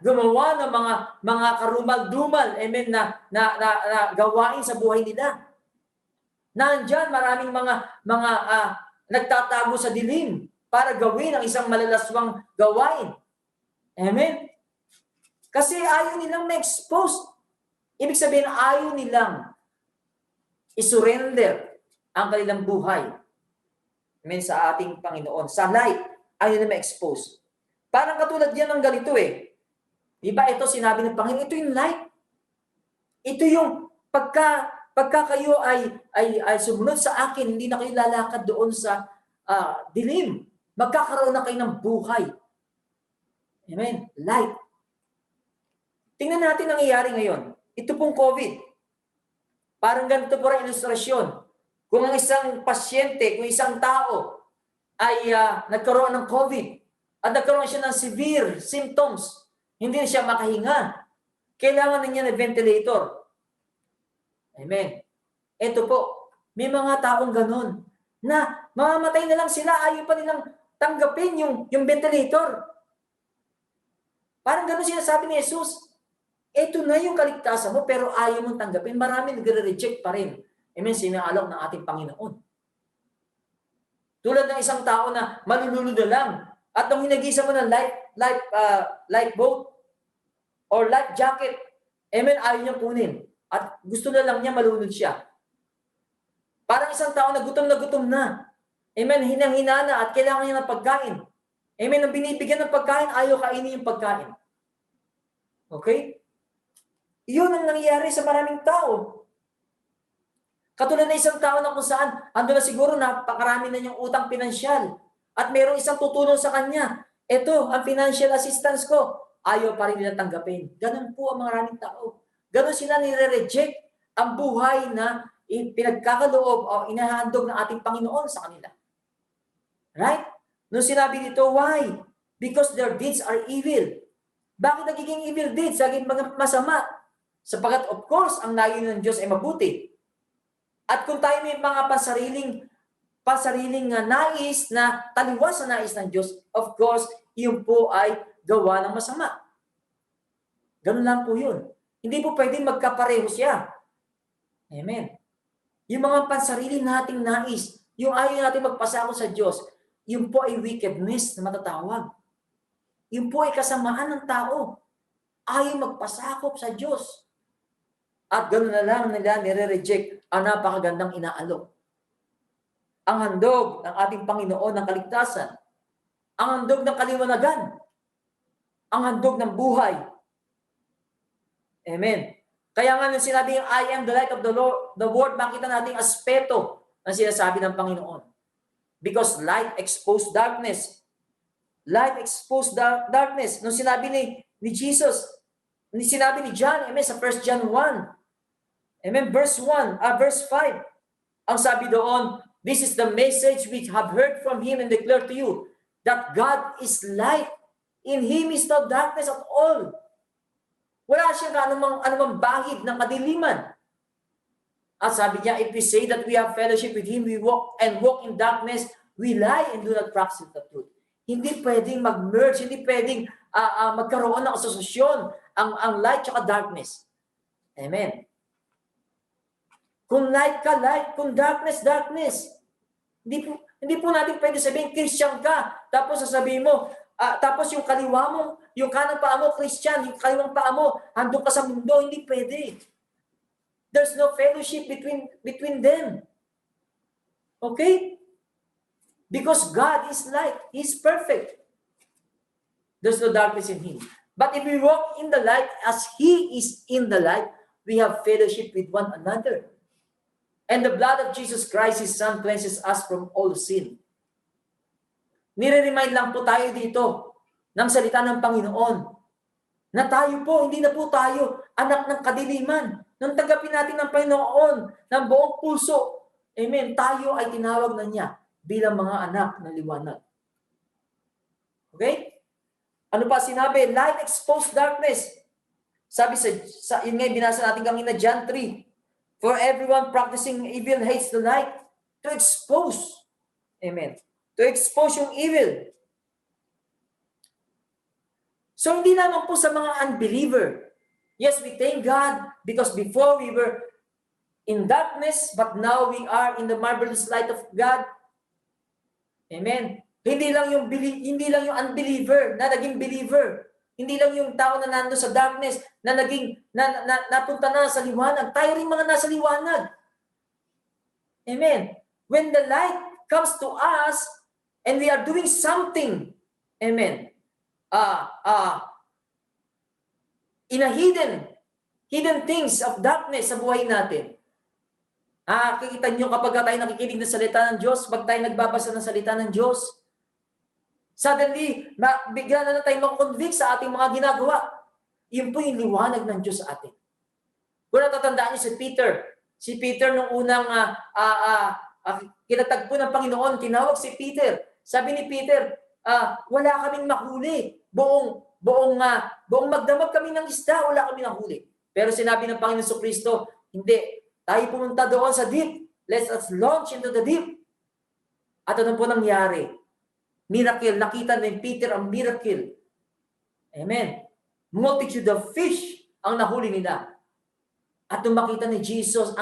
A: gumawa ng mga karumal-dumal, amen, na gawain sa buhay nila. Nandiyan maraming mga nagtatago sa dilim para gawin ang isang malalaswang gawain. Amen. Kasi ayaw nilang ma-expose. Ibig sabihin, ayaw nilang isurrender ang kanilang buhay. Amen, sa ating Panginoon. Sa light. ayaw na ma-expose. Parang katulad yan ng ganito eh. Di ba ito sinabi ng Panginoon, ito yung light. Ito yung pagka kayo ay sumunod sa akin, hindi na kayo lalakad doon sa dilim. Magkakaroon na kayo ng buhay. Amen. Light. Tingnan natin ang nangyayari ngayon. Ito pong COVID. Parang ganito po rin ilustrasyon. Kung ang isang pasyente, kung isang tao ay nagkaroon ng COVID at nagkaroon siya ng severe symptoms, hindi na siya makahinga, kailangan na niya ng ventilator. Amen. Ito po, may mga taong ganun na mamamatay na lang sila, ayaw pa nilang tanggapin yung ventilator. Parang ganun sinasabi ni Jesus. Ito na yung kaligtasan mo, pero ayaw mong tanggapin. Marami nagre-reject pa rin. Amen, sinaalok ng ating Panginoon. Tulad ng isang tao na malulunod na lang, at nung hinagisa mo ng life boat or life jacket, amen, ayaw niyang kunin. At gusto na lang niya malunod siya. Parang isang tao na gutom na. Amen, hinang-hina na at kailangan niya ng pagkain. Amen, nang binibigyan ng pagkain, ayaw kainin yung pagkain. Okay? Iyon ang nangyayari sa maraming tao. Katulad na isang tao na kung saan, ando na siguro napakarami na niyang utang pinansyal. At mayroong isang tutulong sa kanya. Ito, ang financial assistance ko. Ayaw pa rin nila tanggapin. Ganun po ang maraming tao. Ganun sila nire-reject ang buhay na pinagkakaloob o inahandog ng ating Panginoon sa kanila. Right? Nung sinabi dito, why? Because their deeds are evil. Bakit nagiging evil deeds? Naging masama. Sapagat of course, ang layunin ng Diyos ay mabuti. At kung tayo may mga pansariling nais na taliwas sa nais ng Diyos, of course, yun po ay gawa ng masama. Ganun lang po yun. Hindi po pwedeng magkapareho siya. Amen. Yung mga pansarili nating nais, yung ayaw natin magpasako sa Diyos, yun po ay wickedness na matatawag. Yun po ay kasamaan ng tao. Ayaw magpasakop sa Diyos. At gano'n na lang nila nire-reject ang napakagandang inaalok. Ang handog ng ating Panginoon ng kaligtasan. Ang handog ng kaliwanagan. Ang handog ng buhay. Amen. Kaya nga nung sinabi yung I am the light of the world, makita natin aspeto ng sinasabi ng Panginoon. Because light exposed darkness. Light exposed darkness. Nung sinabi ni Jesus, sinabi ni John, amen, sa 1 John 1, amen, verse 5, ang sabi doon, this is the message which have heard from Him and declare to you, that God is light. In Him is no darkness at all. Wala siya anumang bahid ng kadiliman. At sabi niya, if we say that we have fellowship with Him, we walk in darkness, we lie and do not practice the truth. Hindi pwedeng mag-merge, hindi pwedeng magkaroon ng asosasyon ang light at darkness. Amen. Kung light ka, light. Kung darkness, darkness. Hindi po natin pwede sabihin, Christian ka. Tapos sasabihin mo, tapos yung kaliwa mo, yung kanang paa mo, Christian, yung kaliwang paa mo, andun ka sa mundo. Hindi pwede. There's no fellowship between them. Okay? Because God is light. He's perfect. There's no darkness in Him. But if we walk in the light as He is in the light, we have fellowship with one another. And the blood of Jesus Christ, His Son, cleanses us from all sin. Nire-remind lang po tayo dito ng salita ng Panginoon na tayo po, hindi na po tayo anak ng kadiliman. Nung tanggapin natin ng Panginoon ng buong puso, amen, tayo ay tinawag na niya bilang mga anak ng liwanag. Okay? Ano pa sinabi? Light exposed darkness. Sabi yun nga binasa natin kanina, John 3. For everyone practicing evil hates the light. To expose. Amen. To expose yung evil. So hindi naman po sa mga unbeliever. Yes, we thank God because before we were in darkness, but now we are in the marvelous light of God. Amen. Hindi lang yung unbeliever na naging believer. Hindi lang yung tao na nando sa darkness na napunta na sa liwanag. Tayo rin mga nasa liwanag. Amen. When the light comes to us, and we are doing something, amen, in a hidden things of darkness sa buhay natin. Kikita nyo kapag tayo nakikinig ng salita ng Diyos, pag tayo nagbabasa ng salita ng Diyos, suddenly, bigla na tayo makonvict sa ating mga ginagawa. Yun po yung liwanag ng Diyos sa atin. Kung natatandaan nyo si Peter nung unang kinatagpo ng Panginoon, tinawag si Peter. Sabi ni Peter, wala kaming mahuli. Buong magdamag kami ng isda, wala kami nahuli. Pero sinabi ng Panginoon Jesucristo, hindi, tayo pumunta doon sa deep. Let us launch into the deep. At ano po nangyari? Miracle, nakita ni Peter ang miracle. Amen. Multitude of fish ang nahuli nila. At nung makita ni Jesus,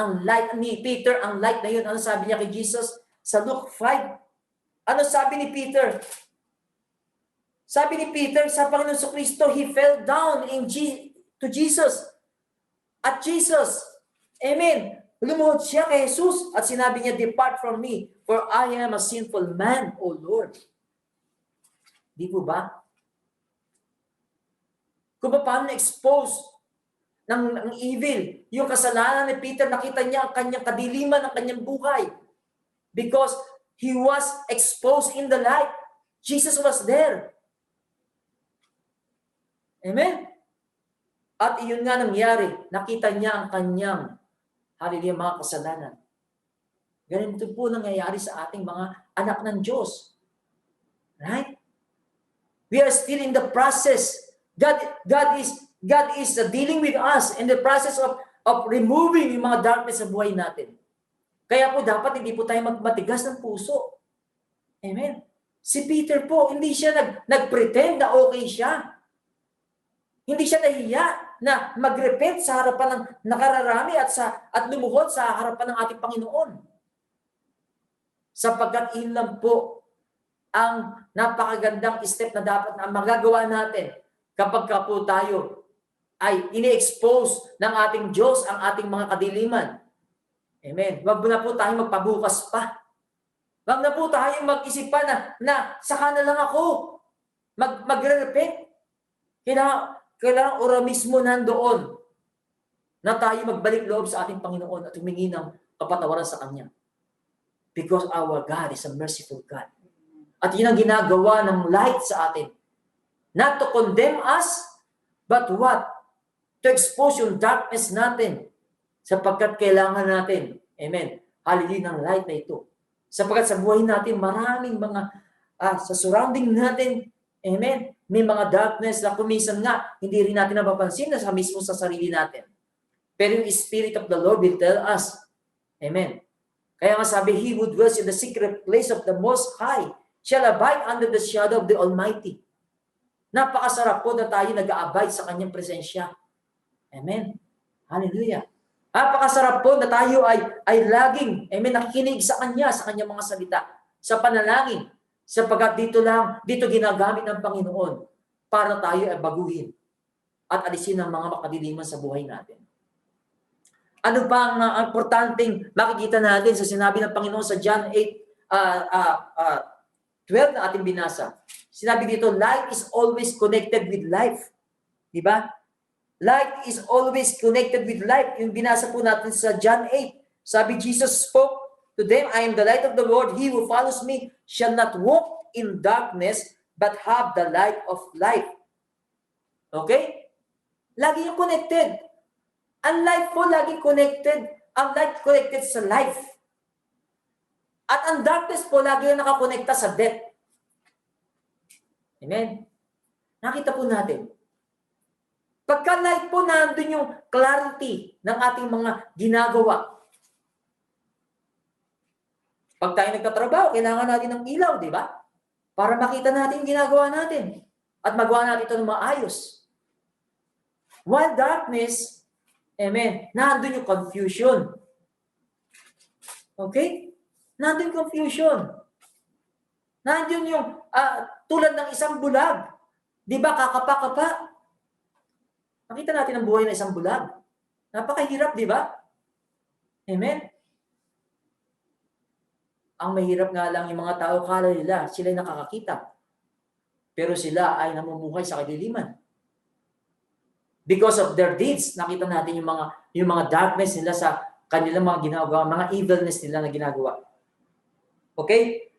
A: ni Peter, ang light na yun, ano sabi niya kay Jesus? Sa Luke 5. Ano sabi ni Peter? Sabi ni Peter sa Panginoon Jesucristo, he fell down to Jesus. At Jesus, amen, lumuhod siya kay Jesus at sinabi niya, depart from me, for I am a sinful man, O Lord. Di po ba? Kung paano na-expose ng evil, yung kasalanan ni Peter, nakita niya ang kanyang kadiliman, ang kanyang buhay. Because he was exposed in the light. Jesus was there. Amen? At iyon nga nangyari, nakita niya ang kanyang, hallelujah, mga kasalanan. Ganito po nangyayari sa ating mga anak ng Diyos. Right? We are still in the process. God is dealing with us in the process of removing yung mga darkness sa buhay natin. Kaya po dapat hindi po tayo matigas ng puso. Amen. Si Peter po, hindi siya nag-pretend na okay siya. Hindi siya nahiya na mag-repent sa harapan ng nakararami at lumuhod sa harapan ng ating Panginoon. Sapagkat ilan po ang napakagandang step na dapat na magagawa natin kapag ka po tayo ay ini-expose ng ating Diyos ang ating mga kadiliman. Amen. Wag na po tayong magpabukas pa. Wag na po tayong mag-isip pa na saka na lang ako mag-repent. Kailangan ora mismo nandoon na tayo magbalik loob sa ating Panginoon at humingi ng kapatawaran sa Kanya. Because our God is a merciful God. At yun ang ginagawa ng light sa atin. Not to condemn us, but what? To expose yung darkness natin. Sapagkat kailangan natin, amen, hallelujah, ng light na ito. Sapagkat sa buhay natin, maraming mga, sa surrounding natin, amen, may mga darkness na kuminsan nga, hindi rin natin napapansin na mismo sa sarili natin. Pero yung Spirit of the Lord will tell us, amen. Kaya nga sabi, he who dwells in the secret place of the Most High shall abide under the shadow of the Almighty. Napakasarap po na tayo nag-a-abide sa Kanyang presensya. Amen. Hallelujah. Napakasarap po na tayo ay laging, amen, nakikinig sa Kanya, sa Kanyang mga salita, sa panalangin, sapagkat dito ginagamit ng Panginoon para tayo ay baguhin at alisin ang mga makadiliman sa buhay natin. Ano pa ang importanteng makikita natin sa sinabi ng Panginoon sa John 8:12 na ating binasa? Sinabi dito, light is always connected with life. Di ba? Light is always connected with life. Yung binasa po natin sa John 8. Sabi, Jesus spoke to them, I am the light of the world. He who follows me shall not walk in darkness, but have the light of life. Okay? Lagi yung connected. Ang life po lagi connected. Ang light connected sa life. At ang darkness po lagi yung nakakonekta sa death. Amen? Nakita po natin. Pagka light po, nandun yung clarity ng ating mga ginagawa. Pag tayo nagtatrabaho, kailangan natin ng ilaw, di ba? Para makita natin yung ginagawa natin. At magawa natin ito ng maayos. While darkness, amen, nandun yung confusion. Okay? Nandun yung confusion. Nandun yung tulad ng isang bulag. Di ba, kakapa-kapa? Nakita natin ang buhay ng isang bulag. Napakahirap, di ba? Amen? Ang mahirap nga lang, yung mga tao, kala nila, sila'y nakakakita. Pero sila ay namumuhay sa kadiliman. Because of their deeds, nakita natin yung mga darkness nila sa kanilang mga ginagawa, mga evilness nila na ginagawa. Okay?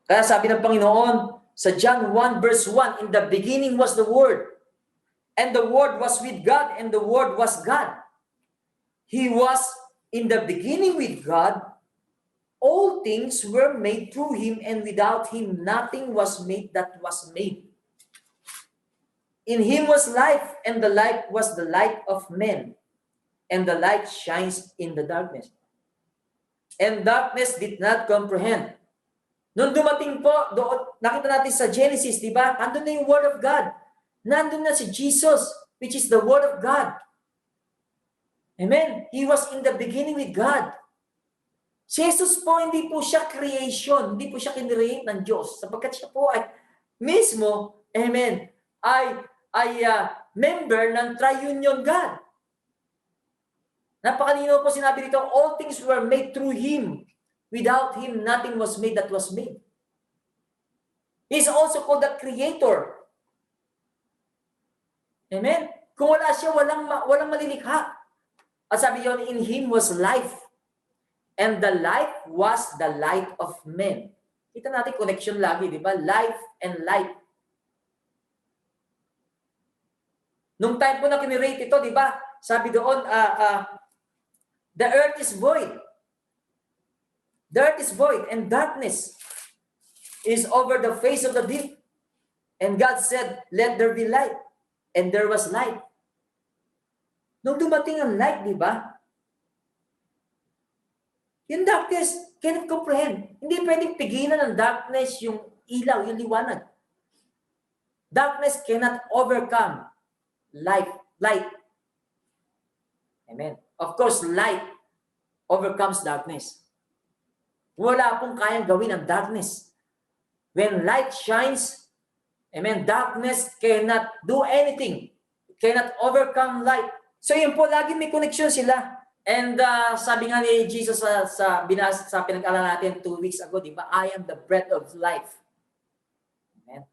A: Kaya sabi ng Panginoon sa John 1 verse 1, in the beginning was the Word, and the Word was with God, and the Word was God. He was in the beginning with God. All things were made through Him, and without Him nothing was made that was made. In Him was life, and the life was the light of men, and the light shines in the darkness. And darkness did not comprehend. Nung dumating po, doon, nakita natin sa Genesis, di ba? Nandun na yung Word of God. Nandun na si Jesus, which is the Word of God. Amen? He was in the beginning with God. Si Jesus po, hindi po siya creation, hindi po siya kinreate ng Diyos, sapagkat siya po ay mismo, amen, ay member ng Triunion God. Napakalinaw po sinabi dito, all things were made through Him. Without Him, nothing was made that was made. He is also called the Creator. Amen? Kung wala siya, walang malilikha. At sabi yun, in Him was life. And the life was the light of men. Kita natin connection lagi, di ba? Life and light. Nung time po na kinirate ito, di ba? Sabi doon, the earth is void. The earth is void and darkness is over the face of the deep. And God said, let there be light. And there was light. Nung dumating ang light, di ba? Yung darkness cannot comprehend. Hindi pwedeng pigilan ng darkness yung ilaw, yung liwanag. Darkness cannot overcome light. Amen. Of course, light overcomes darkness. Wala pong kayang gawin ang darkness. When light shines, amen, darkness cannot do anything. It cannot overcome light. So yun po, lagi may connection sila. And sabi nga ni Jesus sa pinag-alaman natin 2 weeks ago, di ba? I am the breath of life. Amen.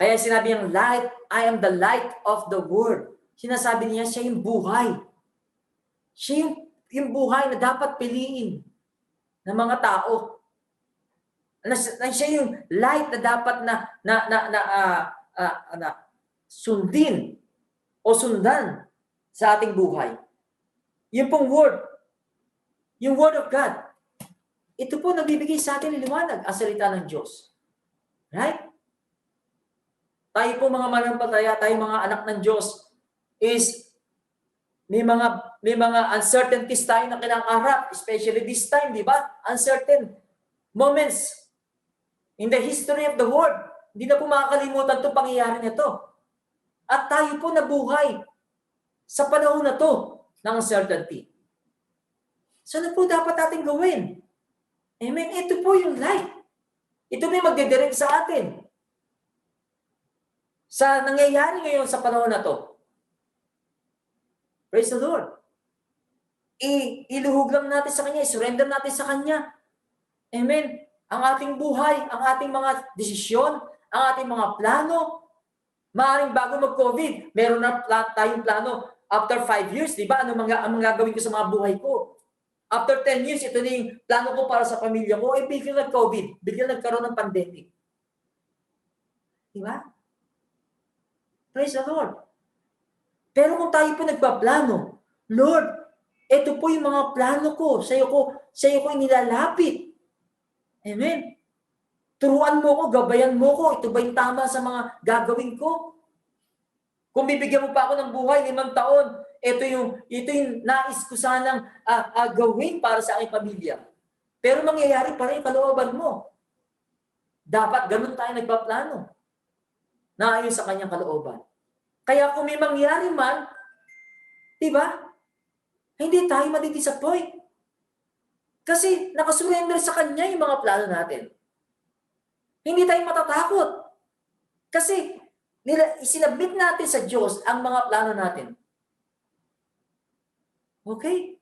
A: Kaya sinabi niyang light, I am the light of the world. Sinasabi niya, siya yung buhay. Siya yung buhay na dapat piliin ng mga tao. Siya yung light na dapat na sundin o sundan sa ating buhay. Yung pong word, yung word of God, ito po nagbibigay sa atin liwanag ang salita ng Diyos. Right? Tayo po mga manampalataya, tayo mga anak ng Diyos is may mga uncertainties tayo na kinakaharap, especially this time, di ba? Uncertain moments in the history of the world. Hindi na po makakalimutan itong pangyayari na ito. At tayo po nabuhay sa panahon na to ng uncertainty. So ano po dapat natin gawin? Amen? Ito po yung light. Ito may magdidirect sa atin. Sa nangyayari ngayon sa panahon na to. Praise the Lord. Iluhog lang natin sa Kanya, i-surrender natin sa Kanya. Amen? Ang ating buhay, ang ating mga desisyon, ang ating mga plano. Maaaring bago mag-COVID, meron na tayong plano. After 5 years, di ba? Ang gagawin ko sa mga buhay ko? After 10 years, ito na yung plano ko para sa pamilya ko. Eh, biglang nag-COVID. Biglang nagkaroon ng pandemic. Di ba? Praise the Lord. Pero kung tayo po nagpaplano, Lord, ito po yung mga plano ko. Sa'yo ko inilalapit. Amen. Turuan mo ko, gabayan mo ko. Ito ba yung tama sa mga gagawin ko? Kung bibigyan mo pa ako ng buhay, 5 taon, ito yung nais ko sanang gawin para sa aking pamilya. Pero mangyayari pa rin kalooban mo. Dapat ganun tayo nagpaplano. Naayon sa kanyang kalooban. Kaya kung may mangyari man, di ba? Hindi tayo madidisappoint. Kasi nakasurrender sa kanya yung mga plano natin. Hindi tayo matatakot. Kasi isinabit natin sa Diyos ang mga plano natin. Okay?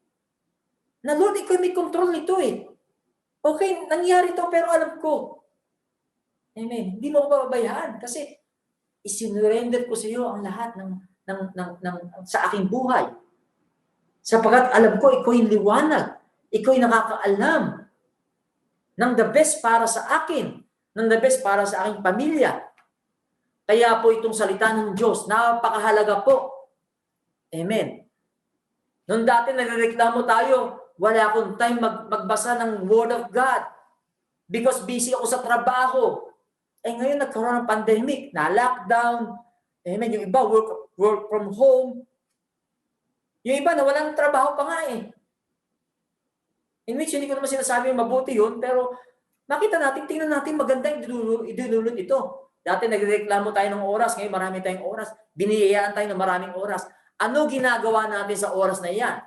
A: Na Lord, ikaw may control nito eh. Okay, nangyari to pero alam ko. Amen. Hindi mo ko pababayaan kasi isinurrender ko sa iyo ang lahat ng sa aking buhay. Sapagkat alam ko, ikaw yung liwanag. Ikaw yung nakakaalam ng the best para sa akin, ng the best para sa aking pamilya. Kaya po itong salita ng Diyos, napakahalaga po. Amen. Noong dati nagreklamo tayo, wala akong time magbasa ng Word of God because busy ako sa trabaho. Ngayon nagkaroon ng pandemic, na-lockdown. Amen. Yung iba, work from home. Yung iba na walang trabaho pa nga eh. In which, hindi ko naman sinasabi yung mabuti yun, pero makita natin, tingnan natin maganda yung idululot ito. Dati nagreklamo tayo ng oras, ngayon marami tayong oras. Biniyayaan tayo ng maraming oras. Ano ginagawa natin sa oras na iyan?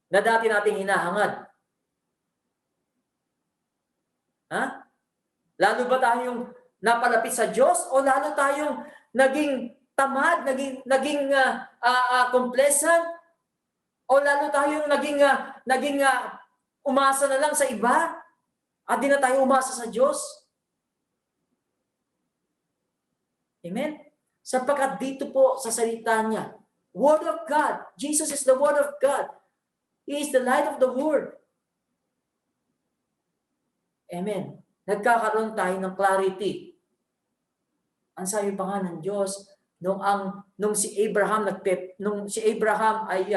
A: Na dati nating hinahangad. Ha? Lalo ba tayong napalapit sa Diyos o lalo tayong naging tamad, naging complacent, o lalo tayong naging umasa na lang sa iba at di na tayo umasa sa Diyos? Amen? Sapagkat dito po sa salita niya, Word of God, Jesus is the Word of God. He is the light of the world. Amen. Nagkakaroon tayo ng clarity. Ang sabi pa nga ng Diyos, nung si Abraham ay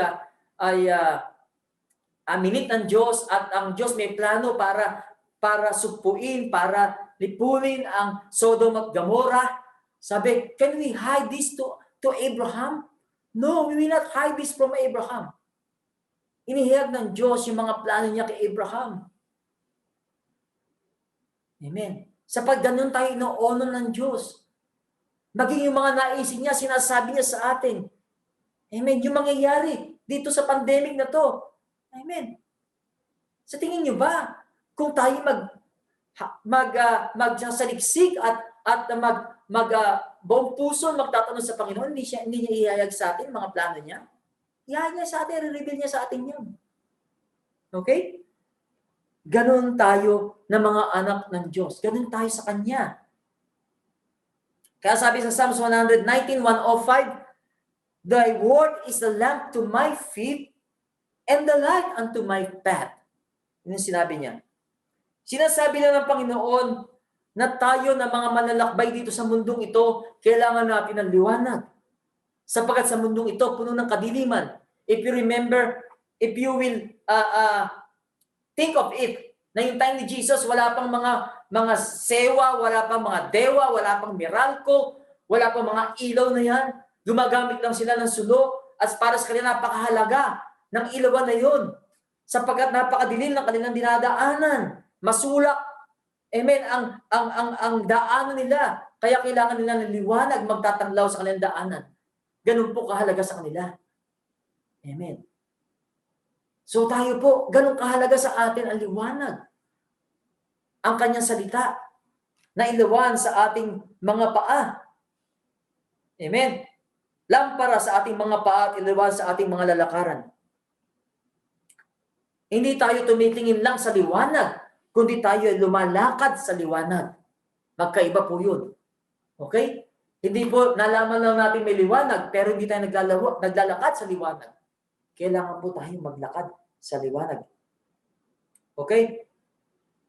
A: aminit ng Diyos at ang Diyos may plano para supuin, para lipunin ang Sodom at Gomorrah. Sabi, can we hide this to Abraham? No, we will not hide this from Abraham. Inihayag ng Diyos yung mga plano niya kay Abraham. Amen. Sa pagganon tayo ino-honor ng Diyos. Maging yung mga naisin niya, sinasabi niya sa atin. Amen. Yung mangyayari dito sa pandemic na to. Amen. Sa tingin niyo ba, kung tayo magsasaliksik at buong puso magtatanong sa Panginoon, hindi niya ihayag sa atin mga plano niya. Ihayag niya sa atin, i-reveal niya sa atin yun. Okay? Ganon tayo na mga anak ng Diyos. Ganon tayo sa Kanya. Kaya sabi sa Psalms 119:105, Thy word is a lamp to my feet and the light unto my path. Yun yung sinabi niya. Sinasabi lang ng Panginoon na tayo na mga manlalakbay dito sa mundong ito, kailangan natin ng liwanag. Sapagkat sa mundong ito, puno ng kadiliman. If you remember, if you will think of it, na yung time ni Jesus, wala pang mga sewa, wala pang mga dewa, wala pang Meralco, wala pang mga ilaw na yan. Gumagamit lang sila ng sulo at para sa kanila napakahalaga ng ilawan na yun. Sapagkat napakadilim ng kanilang dinadaanan. Masulak. Amen. Ang daanan nila. Kaya kailangan nila ng liwanag magtatanglaw sa kanilang daanan. Ganun po kahalaga sa kanila. Amen. So tayo po, ganun kahalaga sa atin ang liwanag. Ang kanyang salita na ilawan sa ating mga paa. Amen. Lampara sa ating mga paa at ilawan sa ating mga lalakaran. Hindi tayo tumitingin lang sa liwanag, kundi tayo lumalakad sa liwanag. Magkaiba po yun. Okay? Hindi po nalaman lang natin may liwanag, pero hindi tayo naglalakad sa liwanag. Kailangan po tayo maglakad sa liwanag. Okay?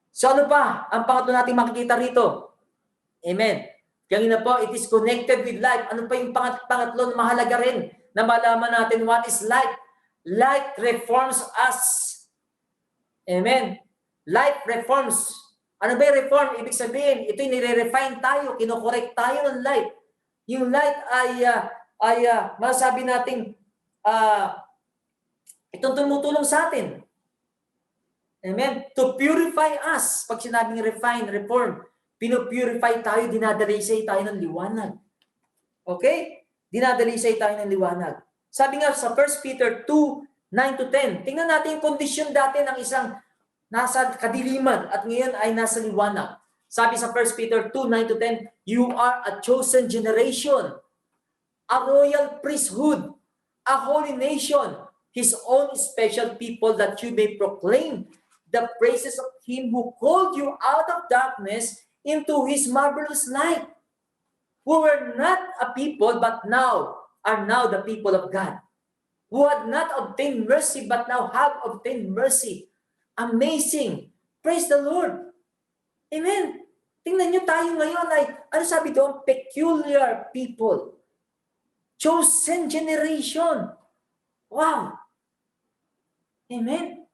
A: So ano pa ang pangatlo natin makikita rito? Amen. Kanina po, it is connected with light. Ano pa yung pangatlo na mahalaga rin na malaman natin what is light? Light reforms us. Amen. Light reforms. Ano ba yung reform? Ibig sabihin, ito yung nire-refine tayo, kinokorek tayo ng light. Yung light ay masasabi natin, itong tumutulong sa atin. Amen. To purify us. Pag sinabing refine, reform, pinupurify tayo, dinadalisay tayo ng liwanag. Okay? Dinadalisay tayo ng liwanag. Sabi nga sa 1 Peter 2:9-10, tingnan natin yung kondisyon dati ng isang nasa kadiliman at ngayon ay nasa liwanag. Sabi sa 1 Peter 2:9-10, you are a chosen generation, a royal priesthood, a holy nation, His own special people, that you may proclaim the praises of Him who called you out of darkness into His marvelous light. Who were not a people, but now are now the people of God. Who had not obtained mercy, but now have obtained mercy. Amazing. Praise the Lord. Amen. Tingnan nyo tayo ngayon ay, ano sabi doon? Peculiar people. Chosen generation. Wow. Amen.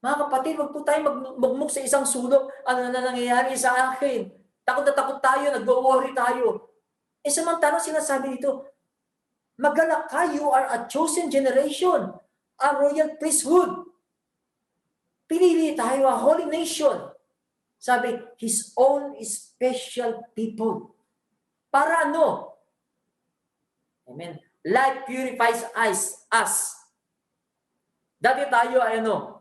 A: Mga kapatid, wag po tayo magmuk sa isang sulok. Ano na nangyayari sa akin? Takot na takot tayo, nag-worry tayo. Samantalang sinasabi dito, magalak ka, you are a chosen generation, a royal priesthood. Pinili tayo, a holy nation. Sabi, His own special people. Para ano? Amen. Life purifies us. Dati tayo ay ano?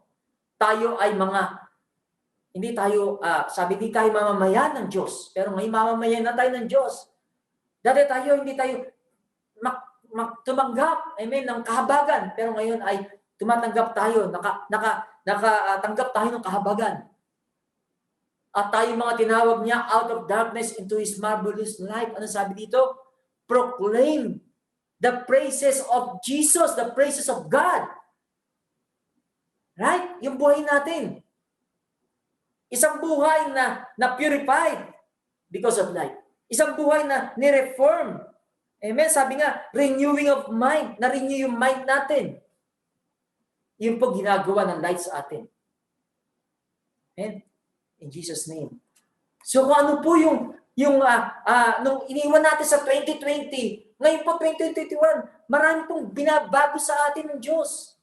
A: Tayo ay hindi tayo mamamayan ng Diyos. Pero ngayon mamamayan na tayo ng Diyos. Dati tayo, hindi tayo tumanggap, amen, ng kahabagan. Pero ngayon ay tumatanggap tayo, nakatanggap tayo ng kahabagan. At tayo mga tinawag niya out of darkness into His marvelous light. Ano sabi dito? Proclaim the praises of Jesus, the praises of God. Right? Yung buhay natin. Isang buhay na purified because of light. Isang buhay na ni-reform. Amen? Sabi nga, renewing of mind. Na-renew yung mind natin. Yun po ginagawa ng light sa atin. Amen? In Jesus' name. So kung ano po nung iniwan natin sa 2020, ngayon po 2021, marami pong binabago sa atin ng Diyos.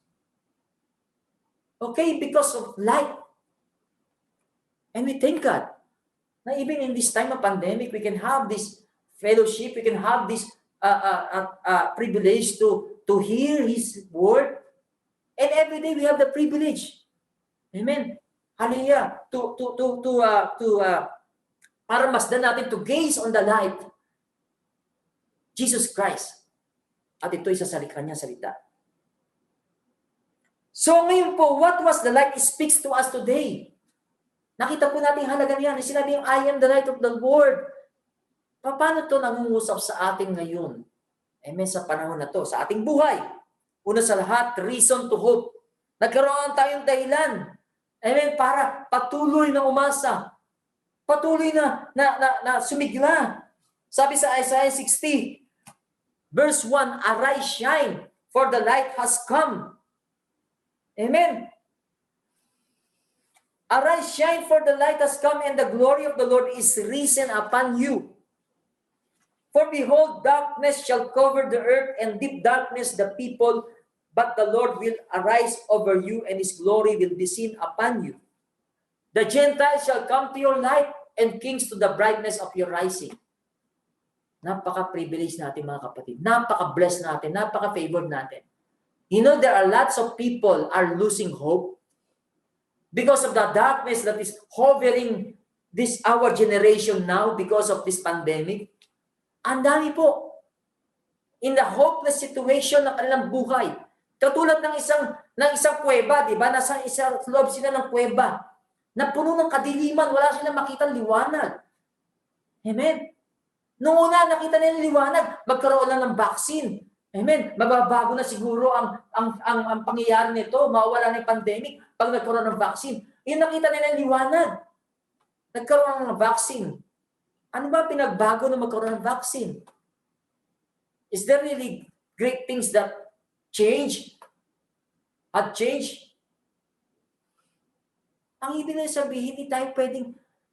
A: Okay? Because of light. And we thank God. Na even in this time of pandemic, we can have this fellowship, we can have this privilege to hear His word, and every day we have the privilege, amen. Hallelujah. Para masdan natin to gaze on the light, Jesus Christ, at ito'y sa kanyang salita. So ngayon po, what was the light speaks to us today? Nakita po natin halaga niyan. Sinabi yung, I am the light of the world. Paano ito nangungusap sa atin ngayon? Amen, sa panahon na to, sa ating buhay. Una sa lahat, reason to hope. Nagkaroon tayong dahilan. Amen, para patuloy na umasa. Patuloy na sumigla. Sabi sa Isaiah 60, verse 1, arise, shine, for the light has come. Amen. Arise, shine, for the light has come, and the glory of the Lord is risen upon you. For behold, darkness shall cover the earth, and deep darkness the people, but the Lord will arise over you, and His glory will be seen upon you. The Gentiles shall come to your light, and kings to the brightness of your rising. Napaka-privilege natin, mga kapatid. Napaka-blessed natin. Napaka-favored natin. You know, there are lots of people are losing hope because of the darkness that is hovering our generation now because of this pandemic. Ang dami po. In the hopeless situation ng kanilang buhay. Katulad ng isang kuweba, di ba? Nasa isang loob sila ng kuweba na puno ng kadiliman, wala silang makitang liwanag. Amen. Noong una, nakita nila liwanag, magkaroon lang ng vaccine. Amen. Mababago na siguro ang pangyayari nito, mawawala na yung pandemic pag nagkaroon ng vaccine. Yung nakita nila liwanag. Nagkaroon ng vaccine. Ano ba pinagbago na magkaroon ng vaccine? Is there really great things that had changed? Ang ibig na sabihin,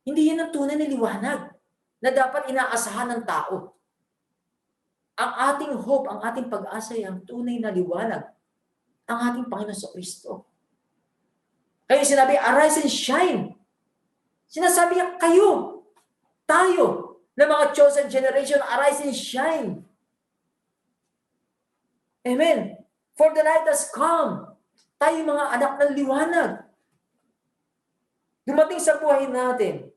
A: hindi yan ang tunay na liwanag na dapat inaasahan ng tao. Ang ating hope, ang ating pag-asa ay ang tunay na liwanag, ang ating Panginoon sa Kristo. Kaya sinabi, arise and shine. Sinasabi niya, kayo, tayo, na mga chosen generation, arise and shine. Amen. For the light has come. Tayo mga anak ng liwanag. Dumating sa buhay natin.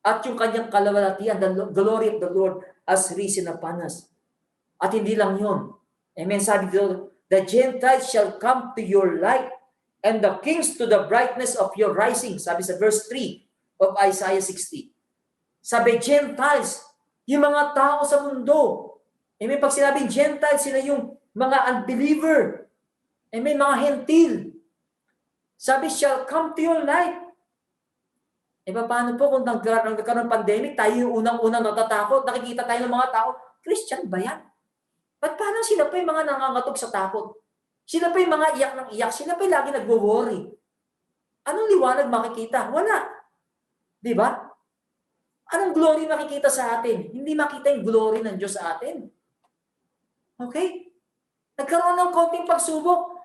A: At yung kanyang kalawalatian, the glory of the Lord has risen upon us. At hindi lang yun. Amen. Sabi dito, the Gentiles shall come to your light, and the kings to the brightness of your rising. Sabi sa verse 3 of Isaiah 60. Sabi, Gentiles, yung mga tao sa mundo. Amen. Pag sinabing Gentiles, sila yung mga unbeliever. Amen. Mga hentil. Sabi, shall come to your light. E paano po kung nagkaroon ng pandemic, tayo yung unang-unang natatakot, nakikita tayo ng mga tao, Christian ba yan? Ba't parang sila pa yung mga nangangatog sa takot? Sila pa yung mga iyak ng iyak, sila pa yung lagi nagwo-worry. Anong liwanag makikita? Wala. Di ba? Anong glory makikita sa atin? Hindi makita yung glory ng Diyos sa atin. Okay? Nagkaroon ng konting pagsubok.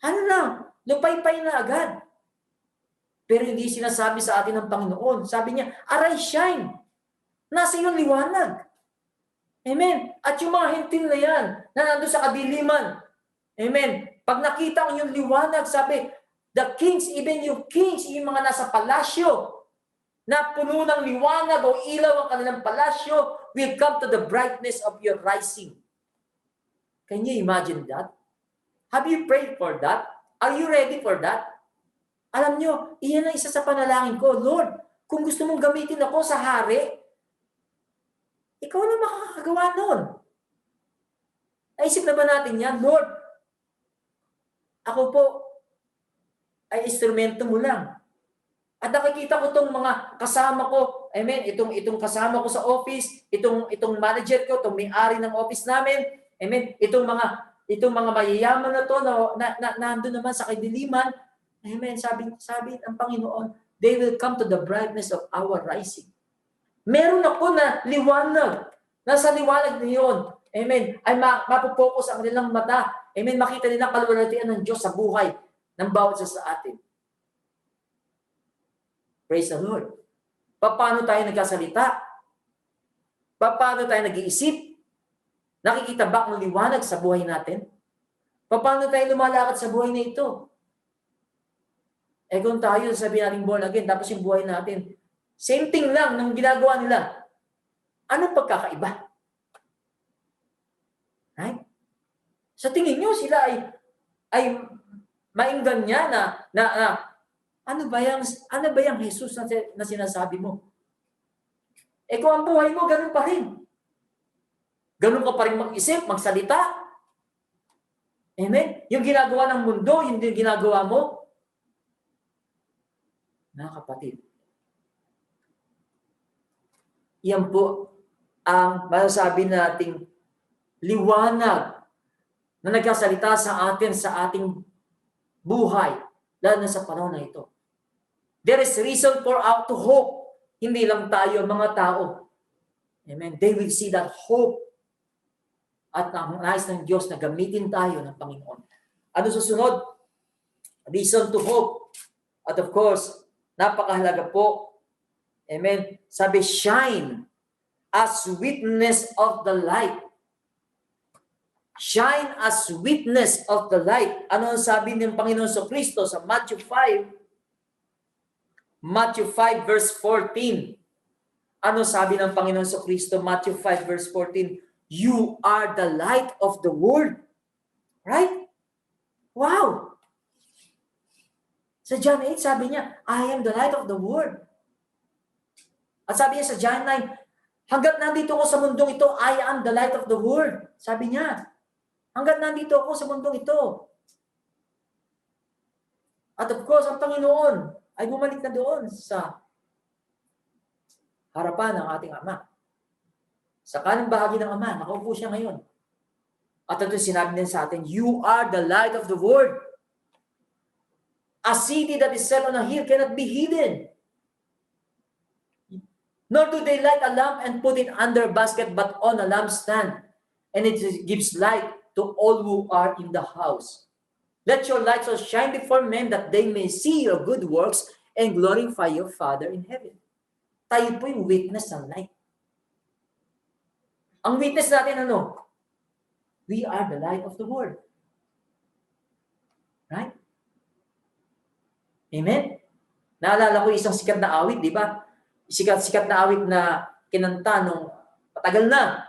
A: Ano na? Lupay-pay na agad. Pero hindi sinasabi sa atin ng Panginoon. Sabi niya, arise, shine. Nasa iyong liwanag. Amen. At yung mga hentil na yan, na nandun sa kadiliman. Amen. Pag nakita ang yung liwanag, sabi, the kings, even yung kings, yung mga nasa palasyo, na puno ng liwanag o ilaw ang kanilang palasyo, will come to the brightness of your rising. Can you imagine that? Have you prayed for that? Are you ready for that? Alam nyo, iyan ang isa sa panalangin ko. Lord, kung gusto mong gamitin ako sa hari, ikaw na makakagawa nun. Naisip na ba natin yan? Lord, ako po ay instrumento mo lang. At nakikita ko itong mga kasama ko, amen, itong kasama ko sa office, itong manager ko, itong may-ari ng office namin, amen, itong mga mayayaman na to na nandun naman sa kadiliman, amen, sabi ng Panginoon, they will come to the brightness of our rising. Meron ako na liwanag. Nasa liwanag na yun, amen, ay mapopokus ang kanilang mata. Amen, makita nila ang kaluwalhatian ng Diyos sa buhay ng bawat isa sa atin. Praise the Lord. Paano tayo nagkasalita? Paano tayo nag-iisip? Nakikita ba ang liwanag sa buhay natin? Paano tayo lumalakad sa buhay na ito? Kung tayo, sabihin natin born again, tapos yung buhay natin, same thing lang ng ginagawa nila. Anong pagkakaiba? Right? Sa tingin nyo, sila ay mainggan niya na ano ba yung Jesus na sinasabi mo? Kung ang buhay mo, ganun pa rin. Ganun ka pa rin mag-isip, magsalita. Amen? Yung ginagawa ng mundo, yung ginagawa mo, mga kapatid, yan po ang masasabi nating liwanag na nagkasalita sa atin sa ating buhay, lalo na sa panahon na ito. There is reason for us to hope. Hindi lang tayo, mga tao. Amen. They will see that hope. At ang nais ng Diyos na gamitin tayo ng Panginoon. Ano susunod? Reason to hope. At of course, napakahalaga po. Amen. Sabi, shine as witness of the light. Shine as witness of the light. Ano ang sabi ng Panginoon sa Kristo sa Matthew 5? Matthew 5 verse 14. Ano sabi ng Panginoon sa Kristo? Matthew 5 verse 14. You are the light of the world. Right? Wow! Sa John 8, sabi niya, I am the light of the world. At sabi niya sa John 9, hanggat nandito ako sa mundong ito, I am the light of the world. Sabi niya, hanggat nandito ako sa mundong ito. At of course, ang Panginoon ay bumalik na doon sa harapan ng ating Ama. Sa kanang bahagi ng Ama, nakaupo siya ngayon. At ito sinabi din sa atin, you are the light of the world. A city that is set on a hill cannot be hidden. Nor do they light a lamp and put it under a basket, but on a lampstand. And it gives light to all who are in the house. Let your light so shine before men that they may see your good works and glorify your Father in heaven. Tayo po yung witness ng light. Ang witness natin ano? We are the light of the world. Right? Amen? Naalala ko isang sikat na awit, di ba? Sikat na awit na kinanta nung patagal na.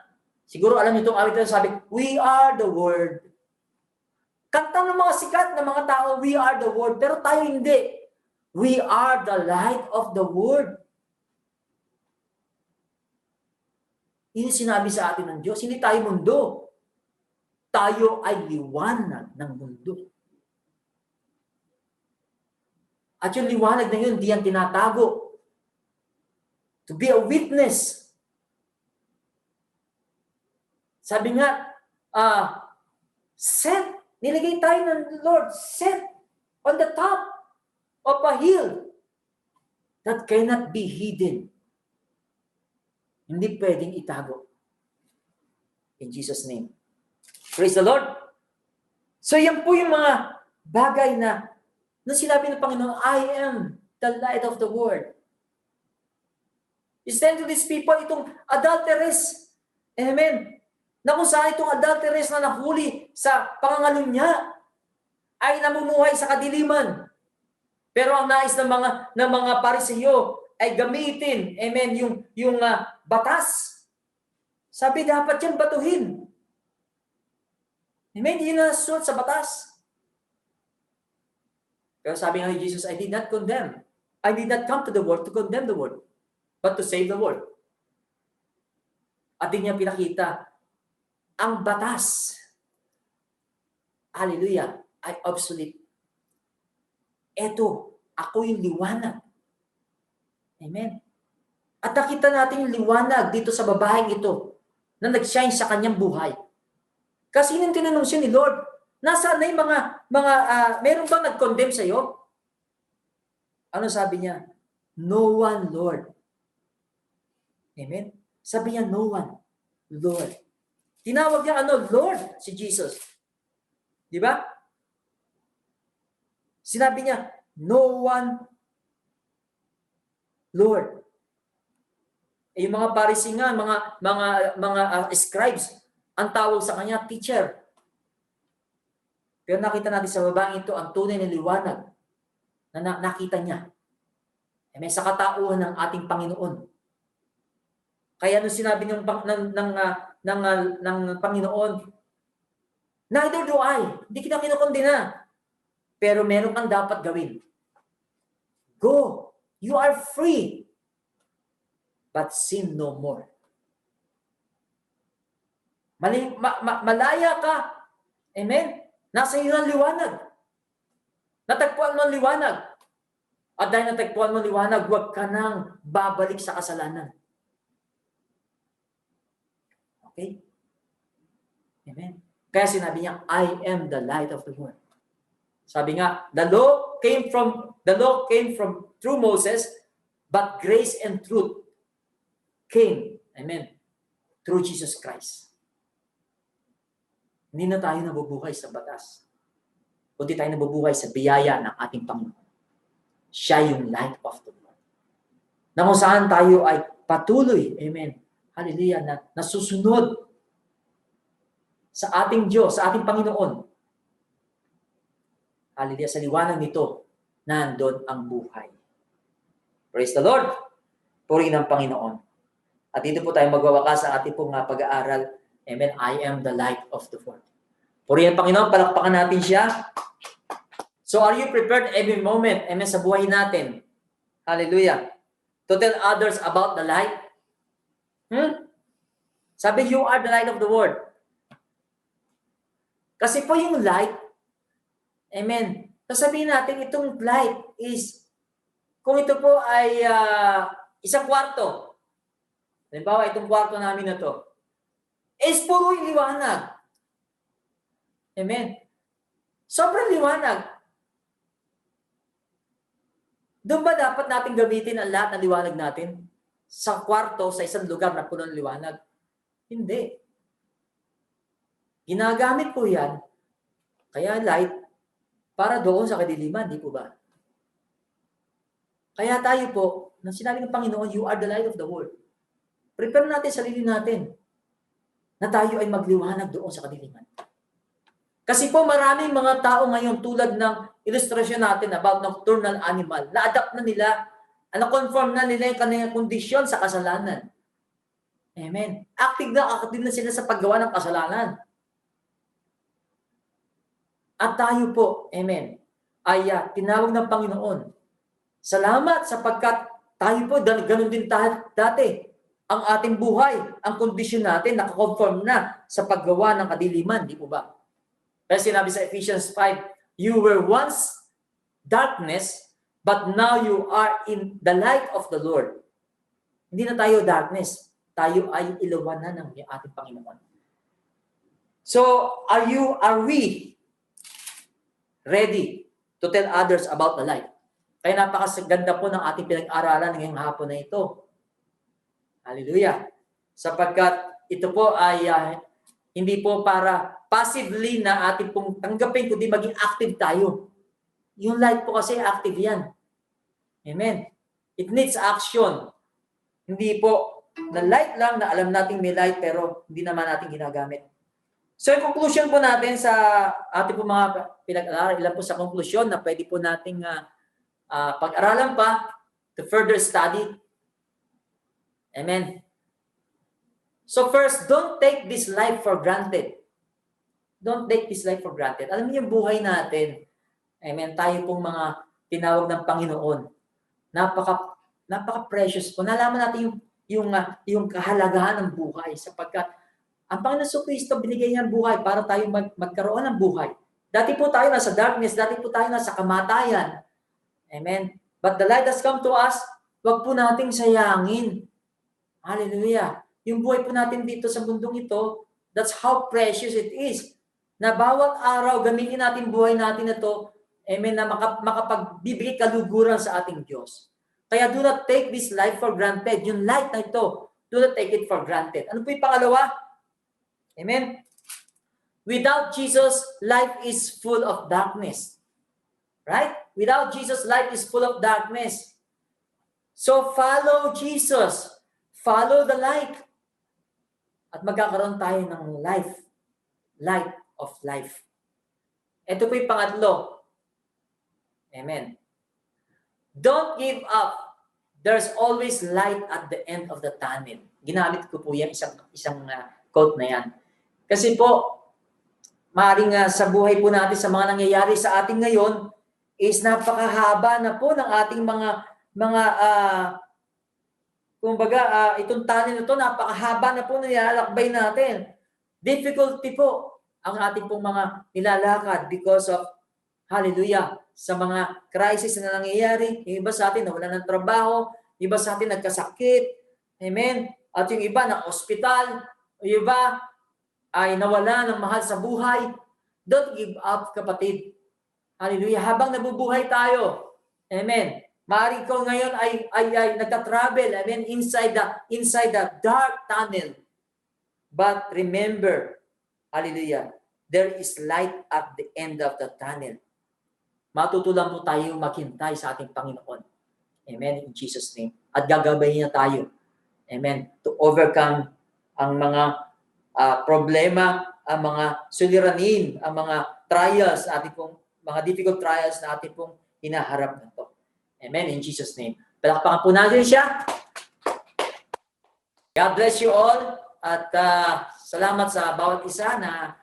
A: Siguro alam niyo itong awit na sabi, we are the world. Kanta ng mga sikat na mga tao, we are the world. Pero tayo hindi. We are the light of the world. Yun yung sinabi sa atin ng Diyos. Hindi tayo mundo. Tayo ay liwanag ng mundo. At yung liwanag na yun, di yan tinatago. To be a witness. Sabi nga, set, nilagay tayo ng Lord, set on the top of a hill that cannot be hidden. Hindi pwedeng itago. In Jesus' name. Praise the Lord. So yan po yung mga bagay na sinabi ng Panginoon, I am the light of the world. He said to these people, itong adulteress, amen, na kung saan itong adulteress na nahuli sa pangangalunya niya ay namumuhay sa kadiliman. Pero ang nais ng mga Pariseo ay gamitin, amen, yung batas. Sabi dapat yan batuhin. Amen, yun na suot sa batas. Pero sabi nga ni Jesus, I did not condemn. I did not come to the world to condemn the world, but to save the world. At din niya pinakita, ang batas, hallelujah, ay obsolete. Eto, ako yung liwanag. Amen. At nakita natin yung liwanag dito sa babaeng ito na nag-shine sa kanyang buhay. Kasi yung tinanong siya ni Lord, nasaan na yung meron bang nag-condemn sa'yo? Ano sabi niya? No one, Lord. Amen? Sabi niya, no one, Lord. Tinawag niya Lord, si Jesus. Di ba? Sinabi niya, no one, Lord. Yung mga Pharisee nga, mga scribes, ang tawag sa kanya, teacher. Pero nakita natin sa babaeng ito ang tunay na liwanag na nakita niya. Amen. Sa katauhan ng ating Panginoon. Kaya nung sinabi ng Panginoon, neither do I. Hindi kita kinukondena. Pero meron kang dapat gawin. Go. You are free. But sin no more. Malaya ka. Amen. Nasa iyo ang liwanag. Natagpuan mo ang liwanag. At dahil natagpuan mo ang liwanag, huwag ka nang babalik sa kasalanan. Okay? Amen. Kaya sinabi niya, I am the light of the world. Sabi nga, the law came from through Moses, but grace and truth came, amen, through Jesus Christ. Hindi na tayo nabubuhay sa batas, kundi tayo nabubuhay sa biyaya ng ating Panginoon. Siya yung light of the world. Na kung saan tayo ay patuloy, amen, hallelujah, na nasusunod sa ating Diyos, sa ating Panginoon. Hallelujah, sa liwanag nito, nandun ang buhay. Praise the Lord. Purihin ang Panginoon. At dito po tayo magwawakas sa ating pong pag-aaral. Amen. I am the light of the world. Purihin ang Panginoon, palakpakan natin siya. So are you prepared every moment, amen, sa buhay natin? Hallelujah. To tell others about the light? Sabi, you are the light of the world. Kasi po yung light, amen, sasabihin natin itong light is, kung ito po ay isang kwarto, halimbawa itong kwarto namin na to, is puro liwanag. Amen. Sobrang liwanag. Doon ba dapat natin gamitin ang lahat ng liwanag natin? Sa kwarto, sa isang lugar na puno ng liwanag? Hindi. Ginagamit po yan, kaya light, para doon sa kadiliman, di po ba? Kaya tayo po, nang sinabi ng Panginoon, you are the light of the world. Prepare natin sarili natin na tayo ay magliwanag doon sa kadiliman. Kasi po maraming mga tao ngayon tulad ng ilustrasyon natin about nocturnal animal, na-adapt na nila, na-conform na nila yung kanilang kondisyon sa kasalanan. Amen. Active na sila sa paggawa ng kasalanan. At tayo po, amen, ay tinawag ng Panginoon. Salamat sapagkat tayo po, ganun din dati. Ang ating buhay, ang kondisyon natin, nakakonform na sa paggawa ng kadiliman, di po ba? Kaya sinabi sa Ephesians 5, you were once darkness, but now you are in the light of the Lord. Hindi na tayo darkness. Tayo ay ilawanan ng ating Panginoon. So, are we ready to tell others about the light? Kaya napakaganda po ng ating pinag-aralan ngayong hapon na ito. Hallelujah. Sapagkat ito po ay hindi po para passively na ating pong tanggapin, kundi maging active tayo. Yung light po kasi active yan. Amen. It needs action. Hindi po na light lang na alam nating may light pero hindi naman natin ginagamit. So, yung conclusion po natin sa ating po mga pinag-aralan, ilan po sa conclusion na pwede po nating pag-aralan pa to further study. Amen. So first, don't take this life for granted. Don't take this life for granted. Alam niyo yung buhay natin. Amen. Tayo pong mga tinawag ng Panginoon. Napaka-precious po. Nalaman natin yung kahalagahan ng buhay sapagkat ang Panginoon Kristo binigay niya ang buhay para tayo magkaroon ng buhay. Dati po tayo nasa darkness, dati po tayo nasa kamatayan. Amen. But the light has come to us, wag po nating sayangin. Hallelujah. Yung buhay po natin dito sa mundong ito, that's how precious it is. Na bawat araw, gamitin natin buhay natin na to, amen, na makapagbibigay kaluguran sa ating Diyos. Kaya do not take this life for granted. Yung light na ito, do not take it for granted. Ano po yung pangalawa? Amen. Without Jesus, life is full of darkness. Right? Without Jesus, life is full of darkness. So follow Jesus. Follow the light. At magkakaroon tayo ng life. Light of life. Ito po yung pangatlo. Amen. Don't give up. There's always light at the end of the tunnel. Ginamit ko po yung isang quote na yan. Kasi po, maaaring sa buhay po natin, sa mga nangyayari sa atin ngayon, is napakahaba na po ng ating kumbaga, itong tunnel na ito, napakahaba na po nilalakbay natin. Difficulty po ang ating pong mga nilalakad because of, hallelujah, sa mga crisis na nangyayari. Yung iba sa atin nawala ng trabaho, iba sa atin nagkasakit, amen, at yung iba na ospital, yung iba ay nawala ng mahal sa buhay. Don't give up, kapatid. Hallelujah. Habang nabubuhay tayo, amen, maaari ko ngayon ay nagka-travel, amen, inside the dark tunnel. But remember, hallelujah, there is light at the end of the tunnel. Matutulang po tayo maghintay sa ating Panginoon. Amen, in Jesus' name. At gagabayin niya tayo, amen, to overcome ang mga problema, ang mga suliranin, ang mga trials, ating pong mga difficult trials na ating pong hinaharap na to. Amen, in Jesus' name. Palakpakan po natin siya. God bless you all. At salamat sa bawat isa na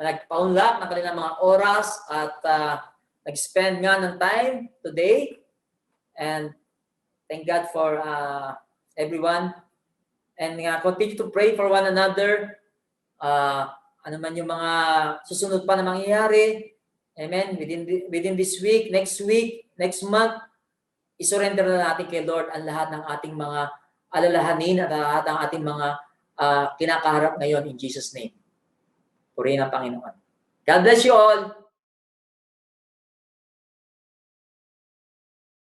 A: nagpaunlak ng kanilang mga oras at nag-spend nga ng time today. And thank God for everyone. And continue to pray for one another. Ano man yung mga susunod pa na mangyayari. Amen. Within this week, next month, isurrender na natin kay Lord ang lahat ng ating mga alalahanin at lahat ng ating mga kinakaharap ngayon in Jesus' name. Purihin ang Panginoon. God bless you all.